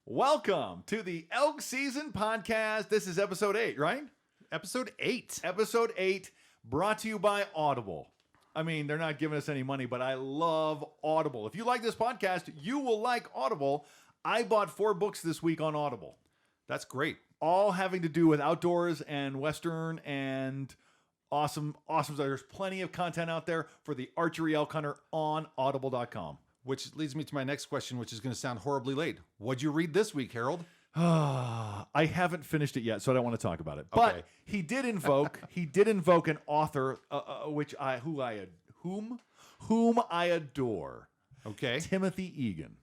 Welcome to the Elk Season Podcast. This is episode 8, right? Episode 8. Episode 8, brought to you by Audible. I mean, they're not giving us any money, but I love Audible. If you like this podcast, you will like Audible. I bought 4 books this week on Audible. That's great. All having to do with outdoors and Western and awesome. There's plenty of content out there for the archery elk hunter on audible.com. Which leads me to my next question, which is going to sound horribly late. What'd you read this week, Harold? I haven't finished it yet, so I don't want to talk about it. Okay. But he did invoke an author, whom I adore. Okay. Timothy Egan.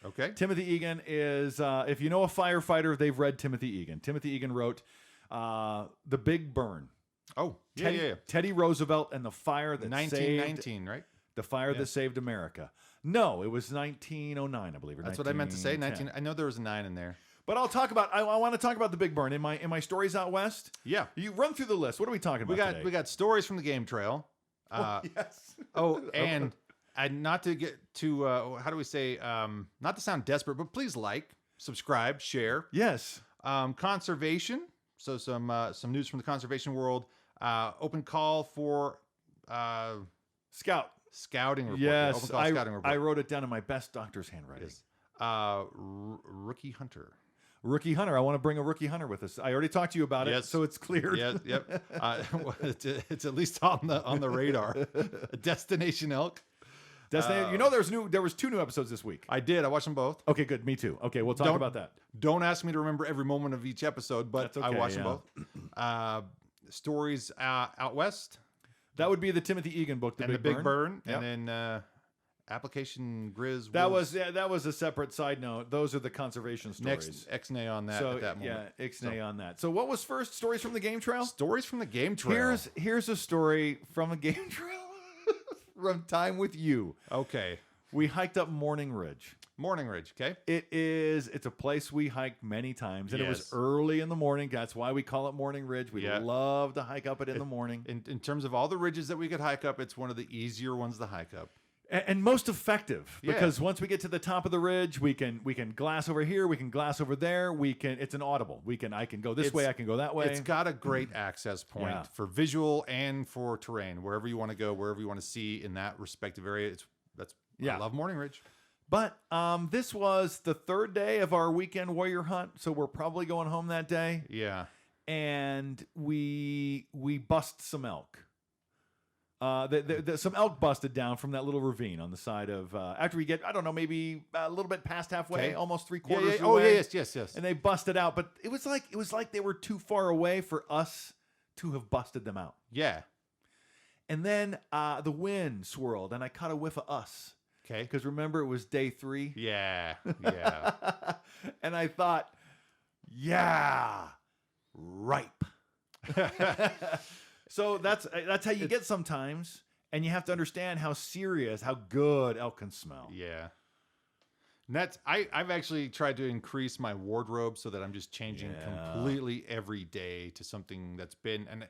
Okay. Timothy Egan is, if you know a firefighter, they've read Timothy Egan. Timothy Egan wrote The Big Burn. Oh, Teddy Roosevelt and the fire that 1919, right? The fire that saved America. No, it was 1909, I believe. Or That's what I meant to say. 19. I know there was a 9 in there. But I'll talk about. I want to talk about the Big Burn in my stories out west. Yeah. You run through the list. What are we talking about today? We got stories from the game trail. Yes. And not to get too how do we say not to sound desperate, but please subscribe, share. Yes. Conservation. So some news from the conservation world. Open call for Scouting report. Yes, Open call scouting report. I wrote it down in my best doctor's handwriting. Yes. Rookie hunter. Rookie hunter. I want to bring a rookie hunter with us. I already talked to you about it, so it's cleared. Yes, yep. It's at least on the radar. Destination Elk. There was 2 new episodes this week. I did. I watched them both. Okay, good. Me too. Okay, we'll talk about that. Don't ask me to remember every moment of each episode, but okay, I watched them both. Stories out west. That would be the Timothy Egan book, The Big Burn. Yep. And then application Grizz. That was a separate side note. Those are the conservation stories. Next X-nay on that at that moment. Yeah, X-nay on that. So what was first? Stories from the game trail? Stories from the game trail. Here's a story from a game trail from time with you. Okay. We hiked up Morning Ridge. Morning Ridge, okay. It's a place we hiked many times, and it was early in the morning. That's why we call it Morning Ridge. We love to hike up it in the morning. In terms of all the ridges that we could hike up, it's one of the easier ones to hike up. And most effective, because once we get to the top of the ridge, we can glass over here, we can glass over there. It's an audible. I can go this way, I can go that way. It's got a great access point for visual and for terrain. Wherever you want to go, wherever you want to see in that respective area, I love Morning Ridge. But this was the 3rd day of our weekend warrior hunt, so we're probably going home that day. Yeah. And we bust some elk. Some elk busted down from that little ravine on the side of after we get, I don't know, maybe a little bit past halfway, almost 3/4 away. Oh, yes. And they busted out, but it was like they were too far away for us to have busted them out. Yeah. And then the wind swirled, and I caught a whiff of us. Okay. Because remember, it was day 3. Yeah. And I thought, ripe. So that's how you get sometimes, and you have to understand how good elk can smell. Yeah. And I've actually tried to increase my wardrobe so that I'm just changing completely every day to something that's been, and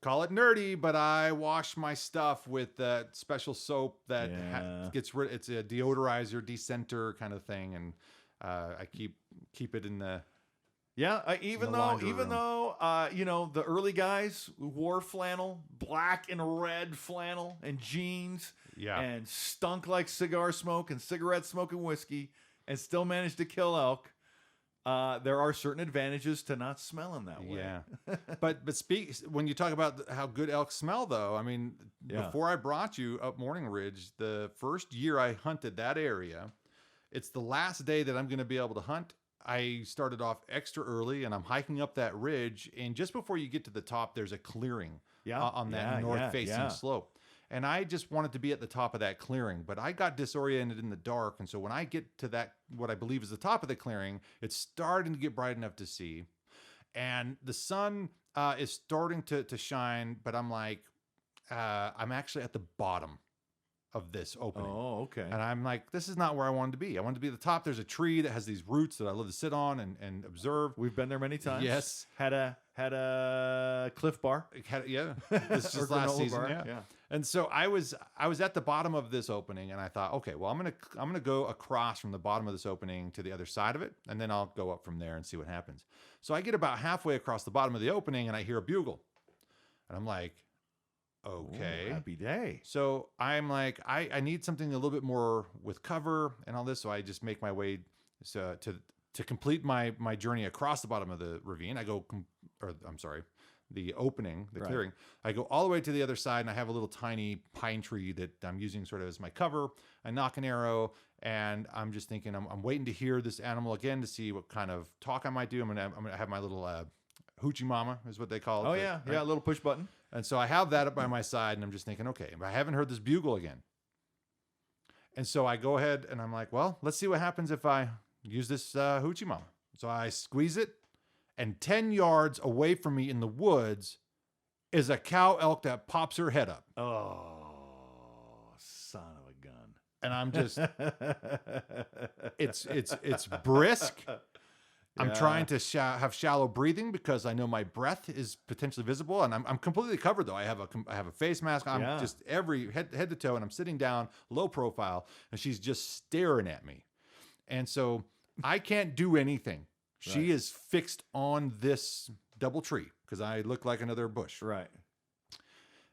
call it nerdy, but I wash my stuff with that special soap that gets rid. It's a deodorizer, decenter kind of thing, and I keep it in the. Yeah, even though the early guys wore flannel, black and red flannel and jeans, and stunk like cigar smoke and cigarette smoke and whiskey, and still managed to kill elk. There are certain advantages to not smelling that way. Yeah, but when you talk about how good elk smell, though, I mean, before I brought you up Morning Ridge, the first year I hunted that area, it's the last day that I'm going to be able to hunt. I started off extra early, and I'm hiking up that ridge, and just before you get to the top, there's a clearing on that north-facing slope. And I just wanted to be at the top of that clearing, but I got disoriented in the dark, and so when I get to that, what I believe is the top of the clearing, it's starting to get bright enough to see, and the sun is starting to shine, but I'm like, I'm actually at the bottom of this opening. Oh, okay. And I'm like, this is not where I wanted to be. I wanted to be at the top. There's a tree that has these roots that I love to sit on and observe. We've been there many times. Yes. Had a had a Cliff Bar. This just last season. Bar. Yeah. And so I was at the bottom of this opening, and I thought, okay, well, I'm gonna go across from the bottom of this opening to the other side of it, and then I'll go up from there and see what happens. So I get about halfway across the bottom of the opening, and I hear a bugle, and I'm like, okay. Ooh, happy day. So I'm like, I need something a little bit more with cover and all this. So I just make my way to complete my journey across the bottom of the ravine. I go, the opening, the clearing. I go all the way to the other side, and I have a little tiny pine tree that I'm using sort of as my cover. I knock an arrow, and I'm just thinking, I'm waiting to hear this animal again to see what kind of talk I might do. I'm gonna have my little hoochie mama is what they call it. Oh yeah, right? Yeah, a little push button. And so I have that up by my side, and I'm just thinking, okay, but I haven't heard this bugle again. And so I go ahead, and I'm like, well, let's see what happens if I use this hoochie mama. So I squeeze it, and 10 yards away from me in the woods is a cow elk that pops her head up. Oh, son of a gun. And I'm just, it's brisk. I'm trying to have shallow breathing because I know my breath is potentially visible, and I'm completely covered though. I have a face mask. I'm just every head to toe, and I'm sitting down, low profile, and she's just staring at me. And so I can't do anything. She is fixed on this double tree because I look like another bush. Right.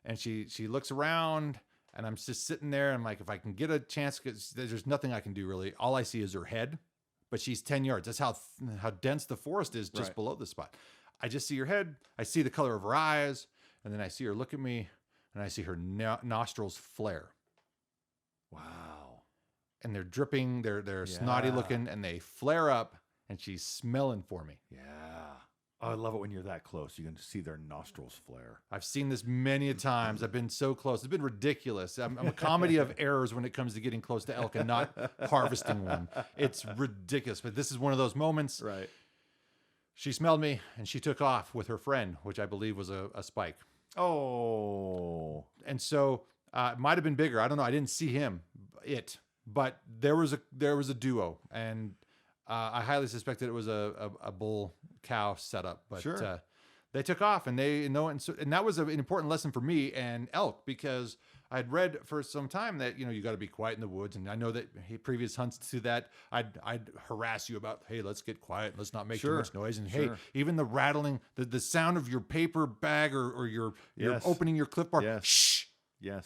And she looks around, and I'm just sitting there. I'm like, if I can get a chance, because there's nothing I can do really. All I see is her head. But she's 10 yards. That's how dense the forest is just below this spot. I just see her head. I see the color of her eyes. And then I see her look at me. And I see her nostrils flare. Wow. And they're dripping. They're snotty looking. And they flare up. And she's smelling for me. Yeah. Oh, I love it when you're that close. You can see their nostrils flare. I've seen this many a times. I've been so close. It's been ridiculous. I'm a comedy of errors when it comes to getting close to elk and not harvesting one. It's ridiculous. But this is one of those moments. Right. She smelled me, and she took off with her friend, which I believe was a spike. Oh. And so it might have been bigger. I don't know. I didn't see but there was a duo, and I highly suspected it was a bull cow setup, but they took off, and and that was an important lesson for me and elk, because I'd read for some time that you got to be quiet in the woods, and I know that previous hunts to that I'd harass you about, hey, let's get quiet, let's not make too much noise, and hey, even the rattling, the sound of your paper bag or you're opening your Cliff Bar, shh,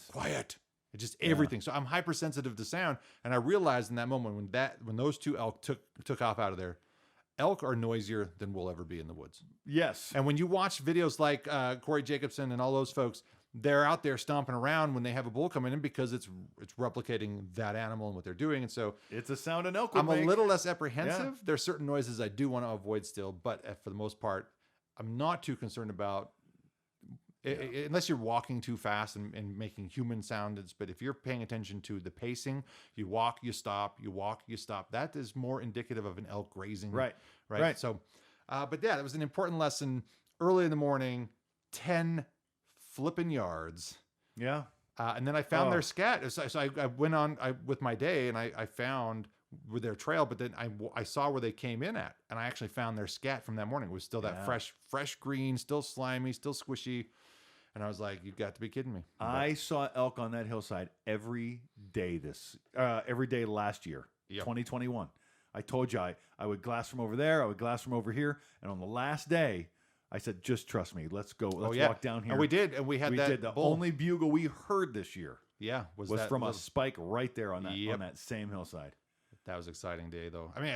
quiet. Just everything. So I'm hypersensitive to sound, and I realized in that moment when those two elk took off out of there, elk are noisier than we'll ever be in the woods. Yes. And when you watch videos like Corey Jacobson and all those folks, they're out there stomping around when they have a bull coming in because it's replicating that animal and what they're doing. And so it's a sound an elk would make. A little less apprehensive. Yeah. There's certain noises I do want to avoid still, but for the most part, I'm not too concerned about. Unless you're walking too fast and making human sounds, but if you're paying attention to the pacing, you walk, you stop, you walk, you stop. That is more indicative of an elk grazing. Right. So, but yeah, that was an important lesson early in the morning, 10 flipping yards. Yeah. And then I found their scat. So I went on with my day, and I found with their trail, but then I saw where they came in at, and I actually found their scat from that morning. It was still that fresh green, still slimy, still squishy. And I was like, "You've got to be kidding me!" I saw elk on that hillside every day last year, 2021. I told you I would glass from over there, I would glass from over here, and on the last day, I said, "Just trust me. Let's go. Let's walk down here." And we did, and we did. The only bugle we heard this year, was from a spike right there on that same hillside. That was an exciting day, though. I mean,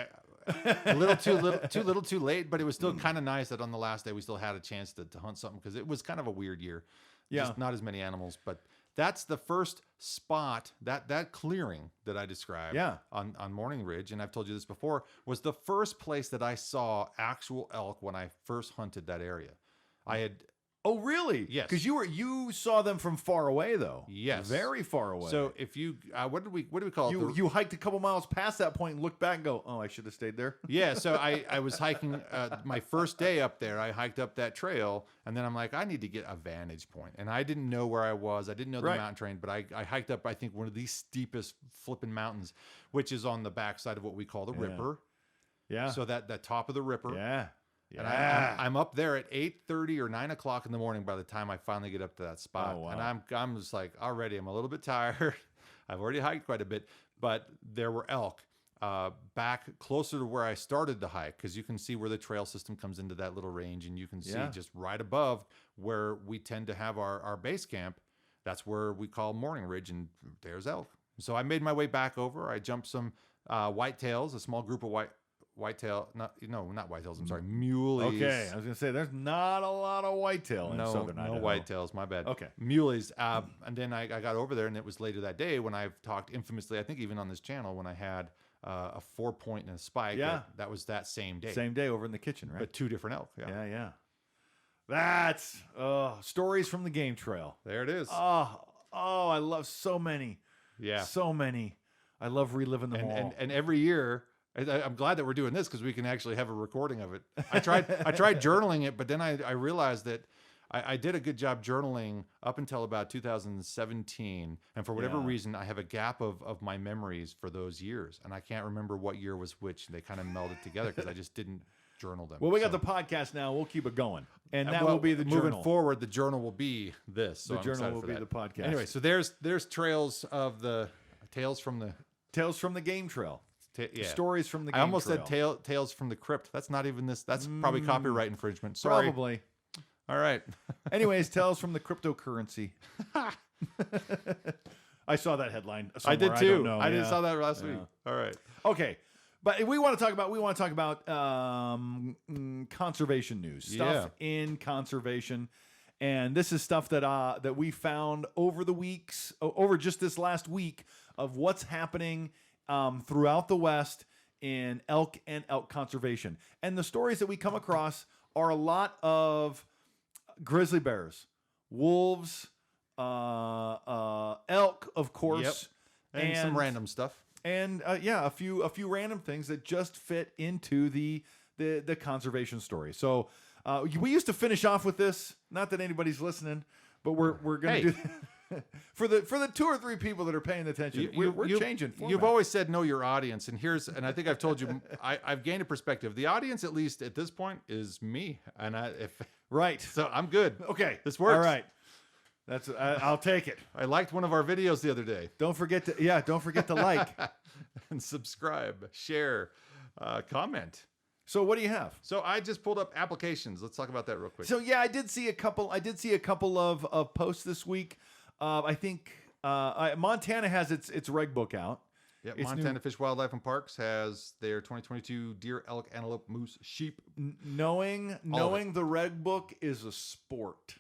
a little too late, but it was still kind of nice that on the last day we still had a chance to hunt something, because it was kind of a weird year. Just not as many animals, but that's the first spot, that clearing that I described on Morning Ridge, and I've told you this before, was the first place that I saw actual elk when I first hunted that area. I had Oh, really? Yes. Because you saw them from far away, though. Yes. Very far away. So if you, what do we call it? You hiked a couple miles past that point and looked back and go, oh, I should have stayed there. Yeah. So I was hiking my first day up there. I hiked up that trail, and then I'm like, I need to get a vantage point. And I didn't know where I was. I didn't know the mountain terrain, but I hiked up, I think, one of the steepest flipping mountains, which is on the backside of what we call the Ripper. Yeah. So that top of the Ripper. Yeah. Yeah. And I'm up there at 8:30 or 9 o'clock in the morning by the time I finally get up to that spot. Oh, wow. And I'm just like, already, I'm a little bit tired. I've already hiked quite a bit, but there were elk back closer to where I started the hike, because you can see where the trail system comes into that little range, and you can see just right above where we tend to have our base camp. That's where we call Morning Ridge, and there's elk. So I made my way back over. I jumped some whitetails, a small group of whitetail, not whitetails, I'm sorry, muleys. Okay, I was going to say, there's not a lot of whitetail in southern Idaho. No whitetails, my bad. Okay. Muleys. And then I got over there, and it was later that day when I've talked infamously, I think even on this channel, when I had a 4-point and a spike. Yeah. That was that same day. Same day over in the kitchen, right? But 2 different elk. Yeah. That's stories from the game trail. There it is. Oh, I love so many. Yeah. So many. I love reliving them all. And every year, I'm glad that we're doing this, because we can actually have a recording of it. I tried journaling it, but then I realized that I did a good job journaling up until about 2017. And for whatever reason, I have a gap of my memories for those years. And I can't remember what year was which. They kind of melded together because I just didn't journal them. Well, we got the podcast now. We'll keep it going. And that will be the journal. Moving forward, the journal will be this. So the journal will be the podcast. Anyway, so there's trails of the tales from the game trail. Yeah. Stories from the game trail. I almost said tales from the crypt. That's not even this. That's probably copyright infringement. Sorry. Probably. All right. Anyways, tales from the cryptocurrency. I saw that headline somewhere. I did too. I don't know. I didn't saw that last week. All right. Okay. But we want to talk about conservation news, stuff in conservation, and this is stuff that we found over just this last week of what's happening throughout the West in elk and elk conservation. And the stories that we come across are a lot of grizzly bears, wolves, elk, of course, and some random stuff. And a few random things that just fit into the conservation story. So we used to finish off with this. Not that anybody's listening, but we're going to do that. for the 2 or 3 people that are paying attention. We're changing format. You've always said know your audience, and I think I've told you I've gained a perspective. The audience, at least at this point, is me, and so I'm good. Okay, this works. All right. I'll take it. I liked one of our videos the other day. Don't forget to like and subscribe, share, comment. So what do you have? So I just pulled up applications. Let's talk about that real quick. So I did see a couple of posts this week. I think Montana has its reg book out. Yep, Montana Fish, Wildlife, and Parks has their 2022 deer, elk, antelope, moose, sheep. Knowing the reg book is a sport.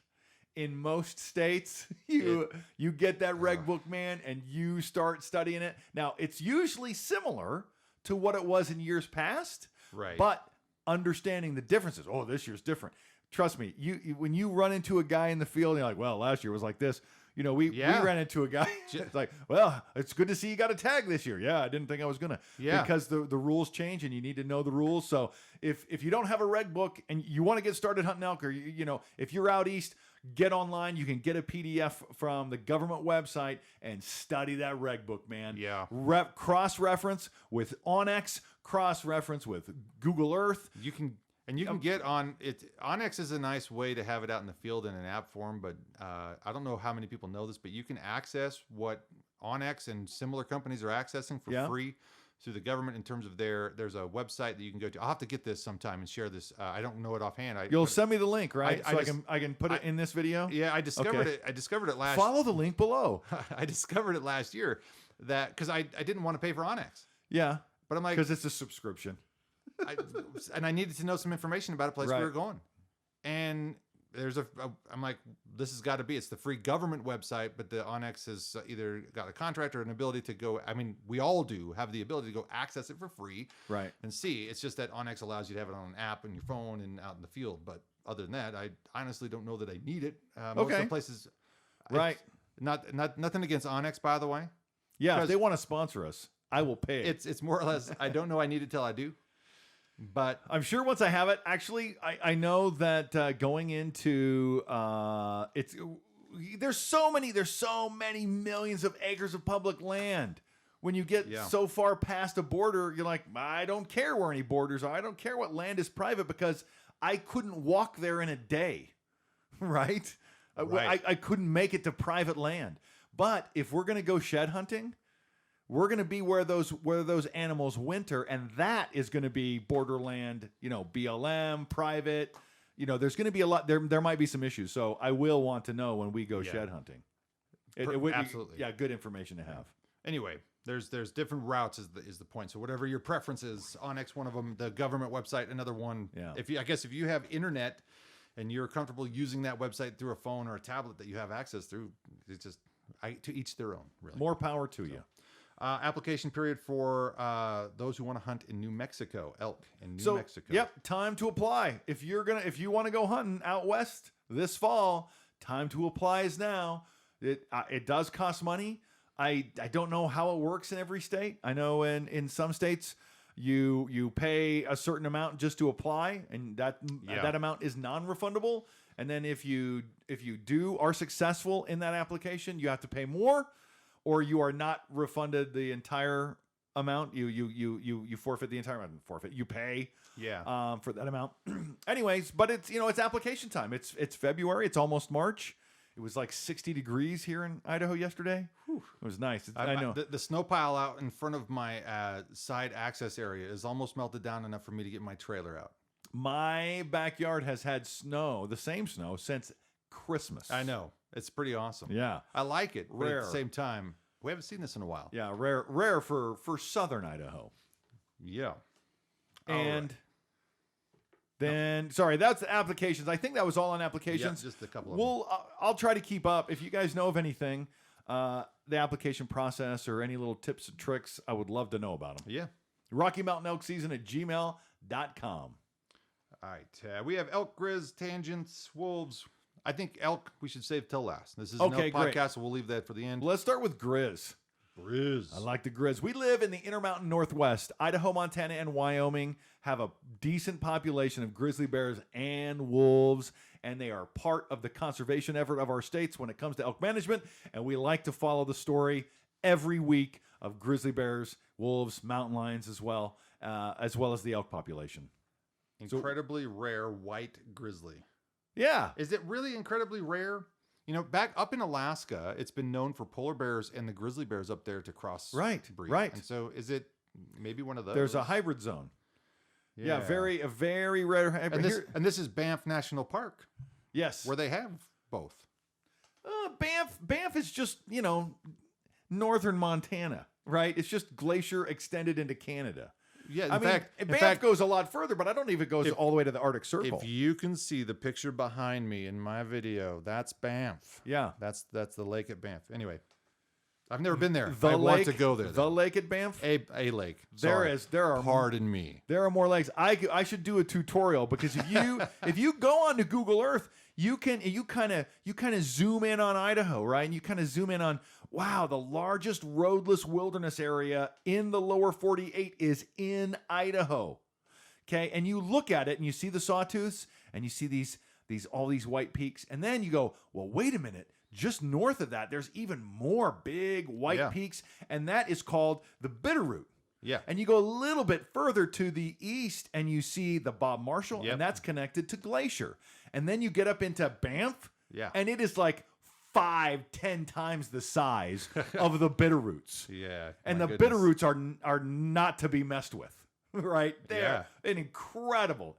In most states, you get that reg book, man, and you start studying it. Now, it's usually similar to what it was in years past, right? But understanding the differences. Oh, this year's different. Trust me, when you run into a guy in the field, and you're like, well, last year was like this. You know, we ran into a guy. It's like, well, it's good to see you got a tag this year. Yeah, I didn't think I was gonna. Yeah, because the rules change and you need to know the rules. So if you don't have a reg book and you want to get started hunting elk, or if you're out east, get online. You can get a PDF from the government website and study that reg book, man. Yeah. Cross-reference with Onyx, cross-reference with Google Earth. You can get on it. Onyx is a nice way to have it out in the field in an app form, but I don't know how many people know this, but you can access what Onyx and similar companies are accessing for free through the government in terms of there's a website that you can go to. I'll have to get this sometime and share this. I don't know it offhand. You'll send me the link, right? I can put it in this video. Yeah, I discovered it. I discovered it last. Follow the link below. I discovered it last year because I didn't want to pay for Onyx. Yeah, but I'm like, because it's a subscription. I needed to know some information about a place we were going, and I'm like, this has got to be. It's the free government website, but the Onyx has either got a contract or an ability to go. I mean, we all do have the ability to go access it for free, right? And see. It's just that Onyx allows you to have it on an app on your phone and out in the field. But other than that, I honestly don't know that I need it. Most of the places, right? Nothing against Onyx, by the way. Yeah, if they want to sponsor us, I will pay. It's more or less. I don't know I need it till I do. But I'm sure once I have it, actually, I know that going into there's so many millions of acres of public land. When you get so far past a border, you're like, I don't care where any borders are. I don't care what land is private because I couldn't walk there in a day, right? I couldn't make it to private land. But if we're going to go shed hunting, we're going to be where those animals winter, and that is going to be borderland, BLM, private. There's going to be a lot. There might be some issues. So I will want to know when we go shed hunting. Absolutely. Yeah, good information to have. Anyway, there's different routes is the point. So whatever your preference is, Onyx, one of them, the government website, another one. Yeah. If you have internet and you're comfortable using that website through a phone or a tablet that you have access through, it's just to each their own. Really, more power to you. Application period for those who want to hunt in New Mexico, elk in New Mexico. Yep, time to apply. If you want to go hunting out west this fall, time to apply is now. It does cost money. I don't know how it works in every state. I know in some states you pay a certain amount just to apply, and that amount is non-refundable. And then if you are successful in that application, you have to pay more, or you are not refunded the entire amount. You forfeit the entire amount. You pay for that amount. Anyways, but it's application time. It's February. It's almost March. It was like 60 degrees here in Idaho yesterday. Whew. It was nice. I know. The snow pile out in front of my side access area is almost melted down enough for me to get my trailer out. My backyard has had snow, the same snow, since Christmas. I know. It's pretty awesome. Yeah. I like it. Rare. But at the same time, we haven't seen this in a while. Yeah, rare for southern Idaho. Yeah. And then, sorry, that's the applications. I think that was all on applications. Yeah, just a couple of them. I'll try to keep up. If you guys know of anything, the application process or any little tips and tricks, I would love to know about them. Yeah. Rocky Mountain Elk Season at gmail.com. All right. We have elk, grizz, tangents, wolves. I think elk we should save till last. This is an elk podcast, so we'll leave that for the end. Let's start with grizz. Grizz. I like the grizz. We live in the Intermountain Northwest. Idaho, Montana, and Wyoming have a decent population of grizzly bears and wolves, and they are part of the conservation effort of our states when it comes to elk management, and we like to follow the story every week of grizzly bears, wolves, mountain lions as well as the elk population. Incredibly rare white grizzly. Yeah. Is it really incredibly rare? Back up in Alaska, it's been known for polar bears and the grizzly bears up there to cross breed. Right. And so is it maybe one of those? There's a hybrid zone. Yeah, a very rare. And this is Banff National Park. Yes. Where they have both. Banff is just, northern Montana, right? It's just glacier extended into Canada. Yeah, in fact, Banff goes a lot further, but I don't even go all the way to the Arctic Circle. If you can see the picture behind me in my video, that's Banff. Yeah. That's the lake at Banff. Anyway, I've never been there. I want to go there. The lake at Banff? A lake. Pardon me. There are more lakes. I should do a tutorial because if you go onto Google Earth, you kind of zoom in on Idaho, right? And you kind of zoom in on, wow, the largest roadless wilderness area in the lower 48 is in Idaho. Okay, and you look at it and you see the sawtooths and you see all these white peaks, and then you go, well, wait a minute. Just north of that, there's even more big white peaks, and that is called the Bitterroot. Yeah. And you go a little bit further to the east, and you see the Bob Marshall, and that's connected to Glacier. And then you get up into Banff, and it is like 5-10 times the size of the Bitterroots. Yeah. And the Bitterroots are not to be messed with, right? They're an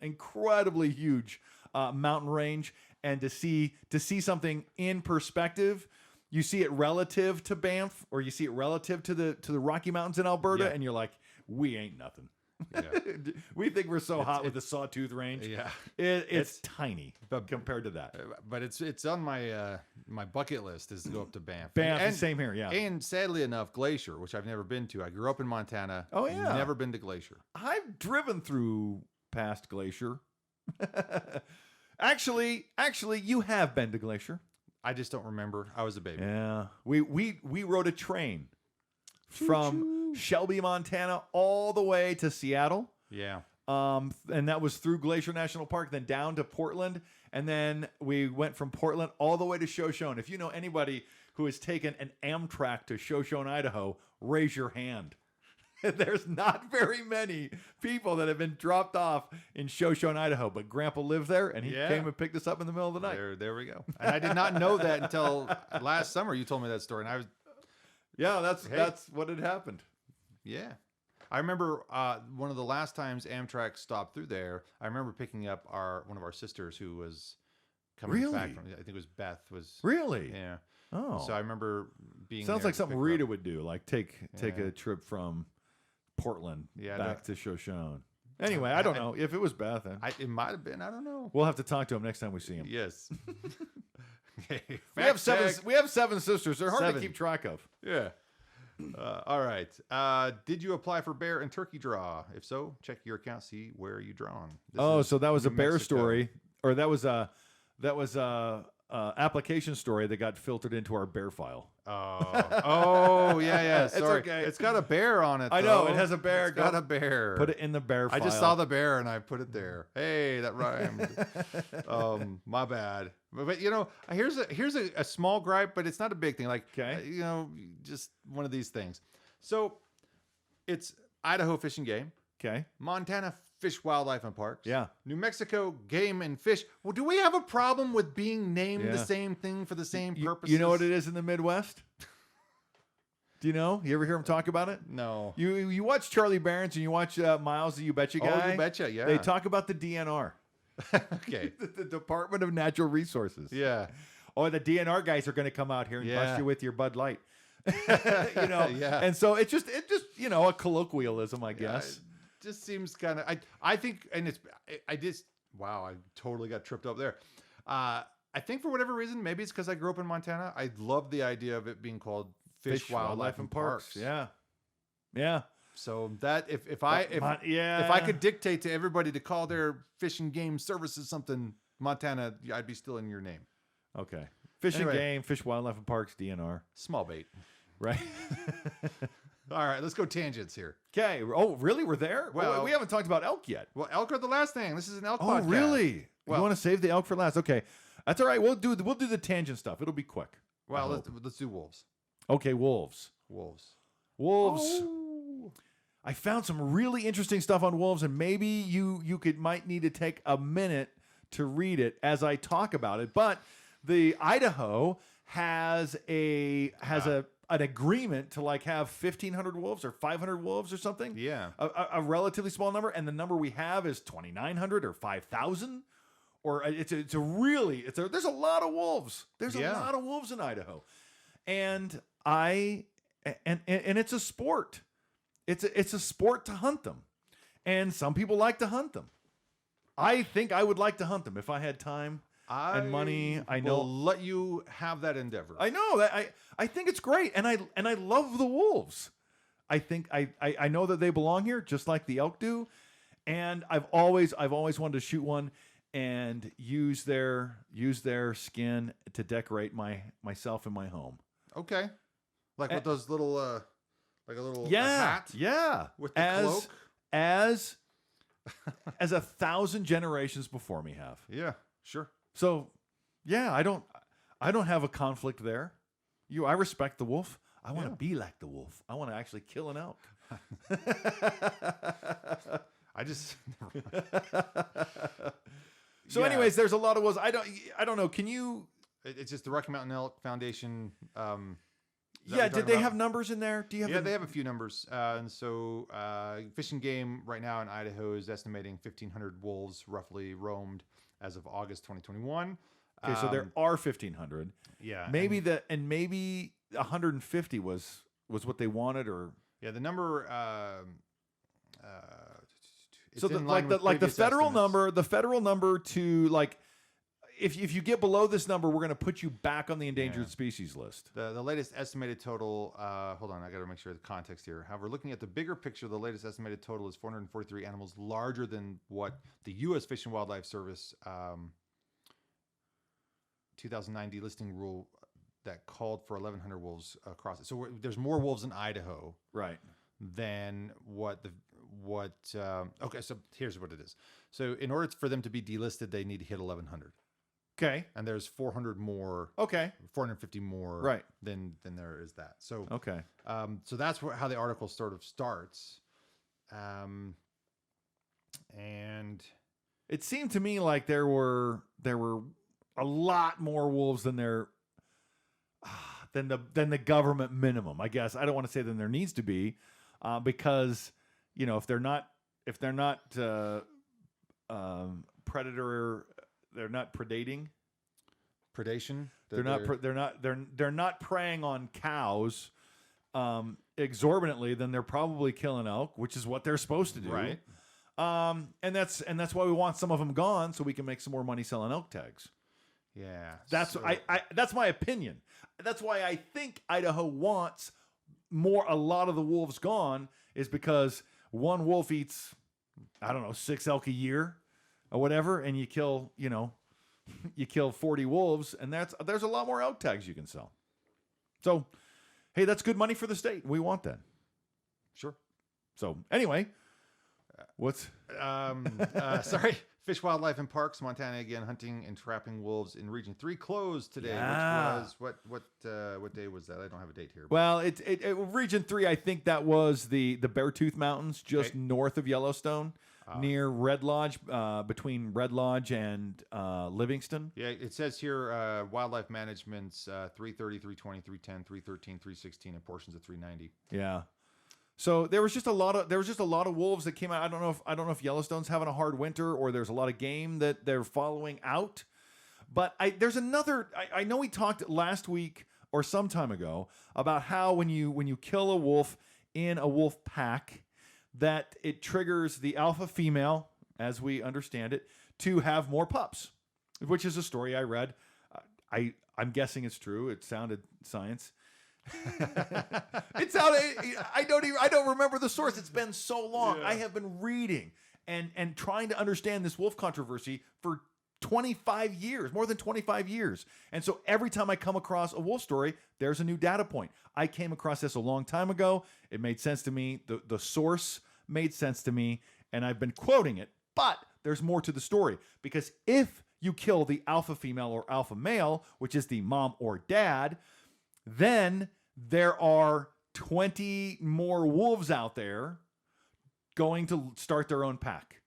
incredibly huge mountain range. And to see something in perspective, you see it relative to Banff, or you see it relative to the Rocky Mountains in Alberta, and you're like, we ain't nothing. Yeah. We think we're so hot with the Sawtooth Range. Yeah, it's tiny compared to that. But it's on my my bucket list is to go up to Banff. And same here, yeah. And sadly enough, Glacier, which I've never been to. I grew up in Montana. Oh yeah, never been to Glacier. I've driven through past Glacier. Actually, you have been to Glacier. I just don't remember. I was a baby. Yeah, we rode a train from Shelby, Montana, all the way to Seattle. Yeah. And that was through Glacier National Park, then down to Portland, and then we went from Portland all the way to Shoshone. If you know anybody who has taken an Amtrak to Shoshone, Idaho, raise your hand. There's not very many people that have been dropped off in Shoshone, Idaho, but Grandpa lived there, and he came and picked us up in the middle of the night. There we go. And I did not know that until last summer. You told me that story, and I was, that's what had happened. Yeah, I remember one of the last times Amtrak stopped through there. I remember picking up one of our sisters who was coming back from. I think it was Beth. Really? Yeah. Oh, so I remember being. Sounds there like something Rita would do, like take a trip from Portland back to Shoshone. Anyway, I don't know if it was Beth. It might have been. I don't know. We'll have to talk to him next time we see him. Yes. Okay. We have 7 sisters. They're hard to keep track of. Yeah. All right. Did you apply for bear and turkey draw? If so, check your account. See where you drawn. So that was a bear story, or that was a application story that got filtered into our bear file. Yeah. Sorry. It's okay. It's got a bear on it. I know it has a bear. It's got a bear. Put it in the bear file. I just saw the bear and I put it there. Hey, that rhymed. My bad. But here's a small gripe, but it's not a big thing. Like, just one of these things. So it's Idaho Fish and Game. Okay. Montana Fish, Wildlife, and Parks. Yeah. New Mexico Game and Fish. Well, do we have a problem with being named the same thing for the same purposes? You know what it is in the Midwest? Do you know? You ever hear him talk about it? No. You watch Charlie Barron's and you watch Miles, the You Betcha guy. Oh, You Betcha, yeah. They talk about the DNR. Okay. the Department of Natural Resources. Yeah. Oh, the DNR guys are going to come out here and bust you with your Bud Light. Yeah. And so it's just a colloquialism, I guess. Just seems kind of I think, and I totally got tripped up there. I think for whatever reason, maybe it's because I grew up in Montana, I love the idea of it being called Fish, Wildlife, and Parks. Yeah. So that if I could dictate to everybody to call their fish and game services something Montana, I'd be still in your name. Okay. Fish and Game, Fish, Wildlife, and Parks, DNR. Small bait. Right. All right, let's go tangents here. Okay. Oh, really? We're there? Well, we haven't talked about elk yet. Well, elk are the last thing. This is an elk podcast. Oh, really? Well, you want to save the elk for last? Okay. That's all right. We'll do the tangent stuff. It'll be quick. Well, let's do wolves. Okay, wolves. Wolves. Oh. I found some really interesting stuff on wolves, and maybe you might need to take a minute to read it as I talk about it. But the Idaho has an agreement to have 1,500 wolves or 500 wolves or something. Yeah, a relatively small number, and the number we have is 2,900 or 5,000. Or there's a lot of wolves. There's a lot of wolves in Idaho, and it's a sport. It's a sport to hunt them, and some people like to hunt them. I think I would like to hunt them if I had time and money. I know. Will let you have that endeavor. I know that. I think it's great, and I love the wolves. I think I know that they belong here, just like the elk do, and I've always wanted to shoot one and use their skin to decorate myself and my home. Okay, with those little. Like a little hat? Yeah. With the cloak? As 1,000 generations before me have. Yeah, sure. So, yeah, I don't have a conflict there. I respect the wolf. I want to be like the wolf. I want to actually kill an elk. So anyways, there's a lot of wolves. I don't know. Can you... It's just the Rocky Mountain Elk Foundation... did they have numbers in there? Do you have? Yeah, they have a few numbers. And so, Fish and Game right now in Idaho is estimating 1,500 wolves roughly roamed as of August 2021. Okay, so there are 1,500. Yeah, maybe maybe 150 was what they wanted, or the number. So the federal number to If you get below this number, we're going to put you back on the endangered species list. The latest estimated total, hold on, I got to make sure the context here. However, looking at the bigger picture, the latest estimated total is 443 animals, larger than what the U.S. Fish and Wildlife Service 2009 delisting rule that called for 1,100 wolves across it. So there's more wolves in Idaho, right, than okay, so here's what it is. So in order for them to be delisted, they need to hit 1,100. Okay. And there's 400 more. Okay. 450 more. Right. Than there is that. So okay. So that's how the article sort of starts. And it seemed to me like there were a lot more wolves than there than the government minimum. I guess I don't want to say than there needs to be, because if they're not predator, they're not predating. Predation. They're not preying on cows exorbitantly. Then they're probably killing elk, which is what they're supposed to do. Right. And that's why we want some of them gone, so we can make some more money selling elk tags. Yeah. That's that's my opinion. That's why I think Idaho wants a lot of the wolves gone, is because one wolf eats, I don't know, 6 elk a year or whatever, and you kill 40 wolves, and there's a lot more elk tags you can sell. So, hey, that's good money for the state. We want that. Sure. So anyway, what's sorry. Fish, Wildlife, and Parks, Montana again hunting and trapping wolves in Region 3 closed today. Yeah. Which was what day was that? I don't have a date here. Well, it Region 3. I think that was the Beartooth Mountains, just north of Yellowstone, near Red Lodge, between Red Lodge and Livingston. Yeah, it says here wildlife management's 330, 320, 310, 313, 316, and portions of 390. Yeah. So there was just a lot of wolves that came out. I don't know if Yellowstone's having a hard winter, or there's a lot of game that they're following out. But there's another. I know we talked last week or some time ago about how when you kill a wolf in a wolf pack, that it triggers the alpha female, as we understand it, to have more pups, which is a story I read. I'm guessing it's true. It sounded science. It sounded. I don't remember the source. It's been so long. Yeah. I have been reading and trying to understand this wolf controversy for 25 years, more than 25 years. And so every time I come across a wolf story, there's a new data point. I came across this a long time ago. It made sense to me. The source made sense to me, and I've been quoting it. But there's more to the story, because if you kill the alpha female or alpha male, which is the mom or dad, then there are 20 more wolves out there going to start their own pack,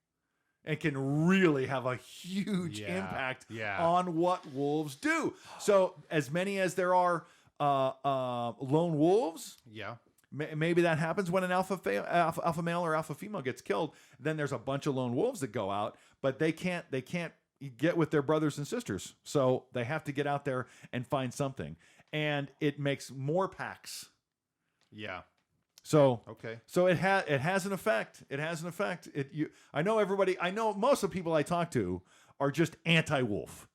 and can really have a huge impact on what wolves do. So as many as there are lone wolves, maybe that happens when an alpha male or alpha female gets killed. Then there's a bunch of lone wolves that go out, but they can't get with their brothers and sisters, so they have to get out there and find something. And it makes more packs. Yeah. So okay. So it has an effect. It has an effect. I know most of the people I talk to are just anti-wolf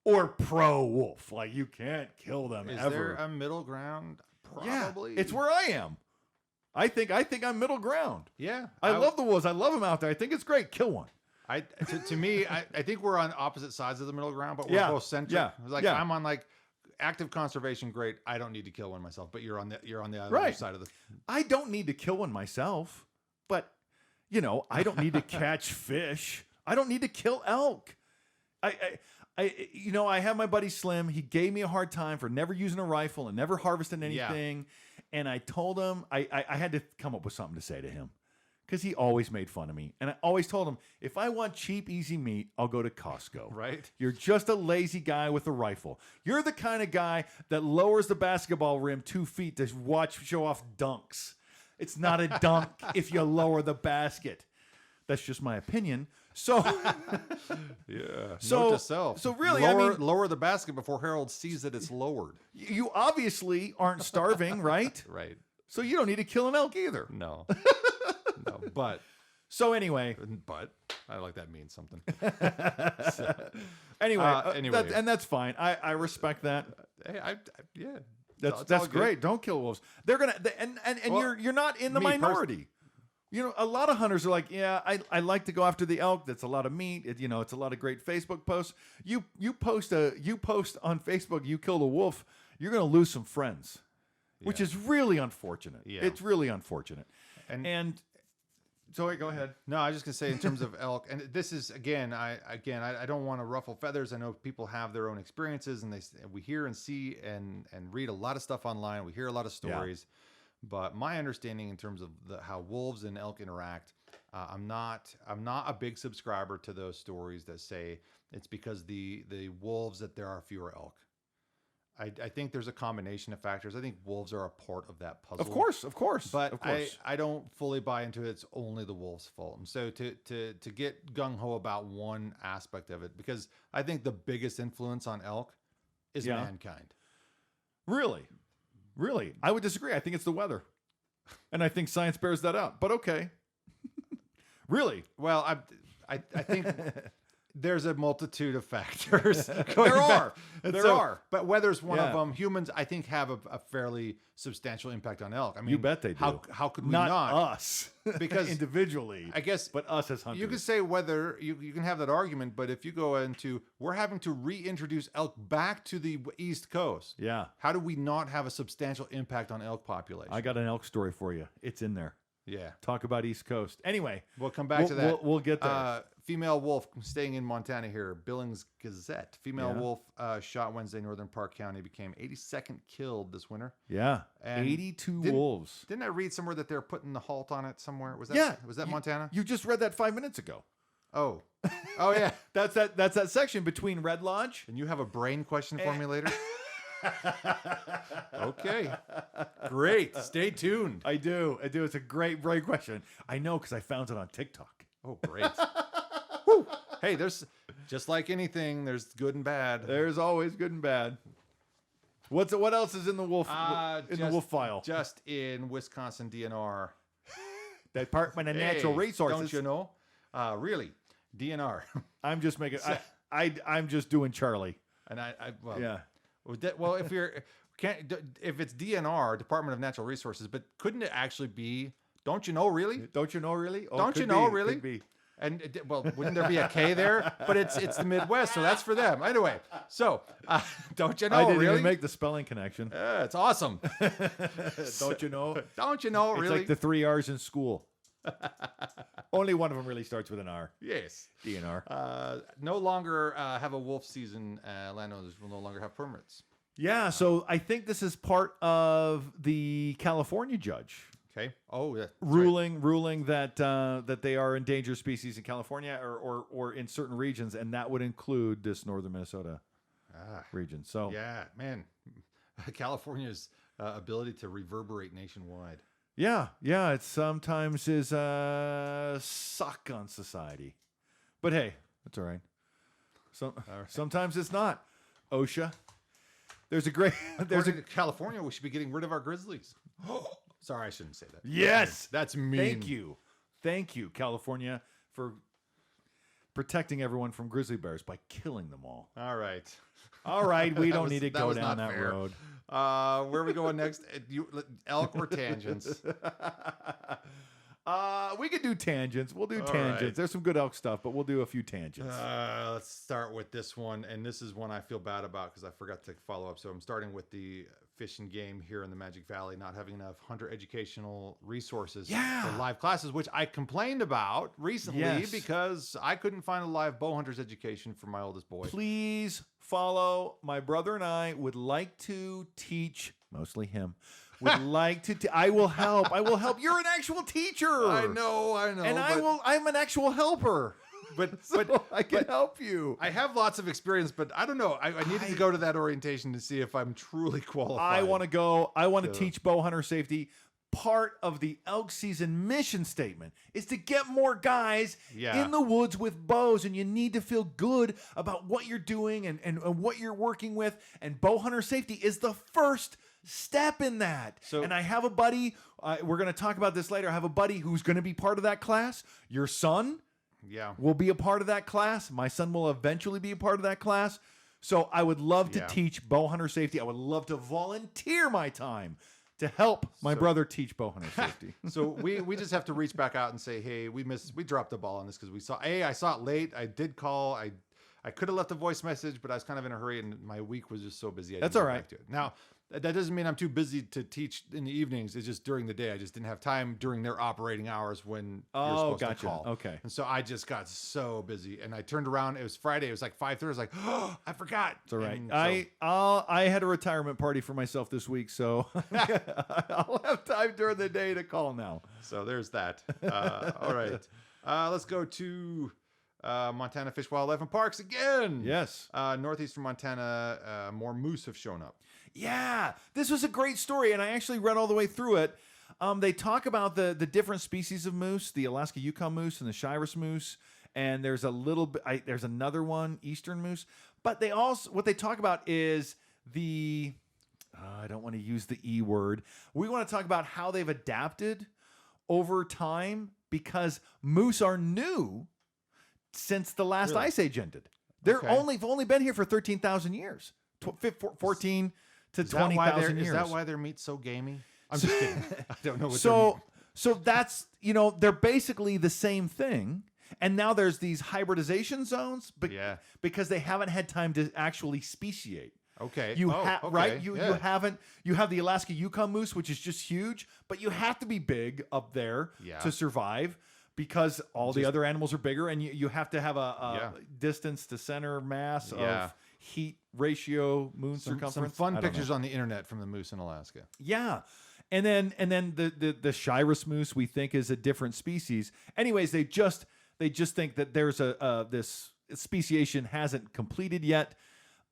or pro-wolf. Like, you can't kill them ever. Is there a middle ground? Probably. Yeah, it's where I am. I think I'm middle ground. Yeah. I love the wolves. I love them out there. I think it's great. Kill one. To me, I think we're on opposite sides of the middle ground, but we're both centric. Yeah. Like I'm on like active conservation, great. I don't need to kill one myself, but you're on the other side of the. I don't need to kill one myself, but I don't need to catch fish. I don't need to kill elk. I have my buddy Slim. He gave me a hard time for never using a rifle and never harvesting anything, and I told him I had to come up with something to say to him, because he always made fun of me. And I always told him, if I want cheap, easy meat, I'll go to Costco. Right. You're just a lazy guy with a rifle. You're the kind of guy that lowers the basketball rim 2 feet to show off dunks. It's not a dunk if you lower the basket. That's just my opinion. So, Note to self. So really, lower the basket before Harold sees that it's lowered. You obviously aren't starving, right? Right. So you don't need to kill an elk either. No. No, but anyway, I like that means something. Anyway, and that's fine. I respect that. Hey, that's great. Don't kill wolves. They're gonna you're not in the minority. A lot of hunters are like, I like to go after the elk. That's a lot of meat. It's a lot of great Facebook posts. You post on Facebook, you killed a wolf, you're gonna lose some friends, which is really unfortunate. Yeah. It's really unfortunate. And So go ahead. No, I was just gonna say in terms of elk, and this is again, I don't want to ruffle feathers. I know people have their own experiences, and we hear and see and read a lot of stuff online. We hear a lot of stories, but my understanding in terms of how wolves and elk interact, I'm not a big subscriber to those stories that say it's because the wolves that there are fewer elk. I think there's a combination of factors. I think wolves are a part of that puzzle. Of course. But I don't fully buy into it's only the wolves' fault. And so to get gung-ho about one aspect of it, because I think the biggest influence on elk is mankind. Really? I would disagree. I think it's the weather. And I think science bears that out. But okay. Really? Well, I think... There's a multitude of factors. There are. But weather's one of them. Humans, I think, have a fairly substantial impact on elk. I mean, you bet they do. How could we not? Not Us. Because individually, I guess, but us as hunters. You could say whether you can have that argument, but if you go into, we're having to reintroduce elk back to the East Coast. Yeah. How do we not have a substantial impact on elk population? I got an elk story for you. It's in there. Yeah. Talk about East Coast. Anyway, we'll come back to that. We'll get there. Female wolf staying in Montana here. Billings Gazette. Female wolf shot Wednesday, Northern Park County. Became 82nd killed this winter. Yeah. And 82 wolves. Didn't I read somewhere that they're putting the halt on it somewhere? Was that Montana? You just read that 5 minutes ago. Oh yeah. That's that section between Red Lodge. And you have a brain question for me later? Okay. Great. Stay tuned. I do. It's a great question. I know because I found it on TikTok. Oh, great. Woo. Hey, there's just like anything, there's good and bad. There's always good and bad. What else is in the wolf the wolf file? Just in Wisconsin DNR. Department of Natural Resources. Don't you know? Really? DNR. I'm just making I'm just doing Charlie. And well, if it's DNR, Department of Natural Resources, but couldn't it actually be? Don't you know? Really? Don't you know? Really? Oh, don't you know? Really? Could be. And wouldn't there be a K there? But it's the Midwest, so that's for them. Anyway, so don't you know? I didn't really even make the spelling connection. It's awesome. Don't you know? Don't you know? Really? It's like the 3 R's in school. Only one of them really starts with an R. Yes. DNR. No longer have a wolf season. Landowners will no longer have permits. Yeah, so I think this is part of the California judge. Okay. Oh, yeah. Ruling that that they are endangered species in California or in certain regions, and that would include this northern Minnesota region. So yeah, man, California's ability to reverberate nationwide. Yeah, it sometimes is a suck on society, but hey, that's all right. Sometimes it's not. OSHA. There's California. We should be getting rid of our grizzlies. Sorry, I shouldn't say that. Yes, that's mean. Thank you, California, for protecting everyone from grizzly bears by killing them all. All right. We don't need to go down that road. Where are we going next? Elk or tangents? We could do tangents. We'll do tangents. Right. There's some good elk stuff, but we'll do a few tangents. Let's start with this one, and this is one I feel bad about because I forgot to follow up. So I'm starting with the fish and game here in the Magic Valley, not having enough hunter educational resources for live classes, which I complained about recently because I couldn't find a live bow hunter's education for my oldest boy. Please follow. My brother and I would like to teach, mostly him, would like to. I will help. You're an actual teacher. I know. And I'm an actual helper. But I can help you. I have lots of experience, but I don't know. I needed to go to that orientation to see if I'm truly qualified. I want to go. I want to teach bow hunter safety. Part of the elk season mission statement is to get more guys in the woods with bows, and you need to feel good about what you're doing and what you're working with. And bow hunter safety is the first step in that. And I have a buddy. We're going to talk about this later. I have a buddy who's going to be part of that class. Your son. Will be a part of that class. My son will eventually be a part of that class. So I would love to teach bow hunter safety. I would love to volunteer my time to help my brother teach bow hunter safety. So we just have to reach back out and say, hey, we dropped the ball on this because I saw it late. I did call. I could have left a voice message, but I was kind of in a hurry and my week was just so busy. That's all right. To it. Now, That doesn't mean I'm too busy to teach in the evenings. It's just during the day. I just didn't have time during their operating hours when you're supposed to call. Okay. And so I just got so busy. And I turned around. It was Friday. It was like 5:30. I was like, oh, I forgot. It's all right. So, I had a retirement party for myself this week, so I'll have time during the day to call now. So there's that. All right. Let's go to Montana Fish, Wildlife, and Parks again. Yes. Northeastern Montana, more moose have shown up. Yeah, this was a great story, and I actually read all the way through it. They talk about the different species of moose, the Alaska Yukon moose and the Shiras moose, and there's a little bit. There's another one, eastern moose. But they also what they talk about is the. I don't want to use the E word. We want to talk about how they've adapted over time because moose are new since the last ice age ended. They've only been here for 13,000 years, 14 to 20,000 years. Is that why their meat's so gamey? I'm just kidding. I don't know what. So that's they're basically the same thing, and now there's these hybridization zones, because they haven't had time to actually speciate. Okay. Right? You have the Alaska Yukon moose, which is just huge, but you have to be big up there to survive because all the other animals are bigger, and you have to have a distance to center mass of heat ratio, moon circumference. Some fun pictures on the internet from the moose in Alaska. Yeah. And then the Shiras moose we think is a different species. Anyways, they just think that there's this speciation hasn't completed yet,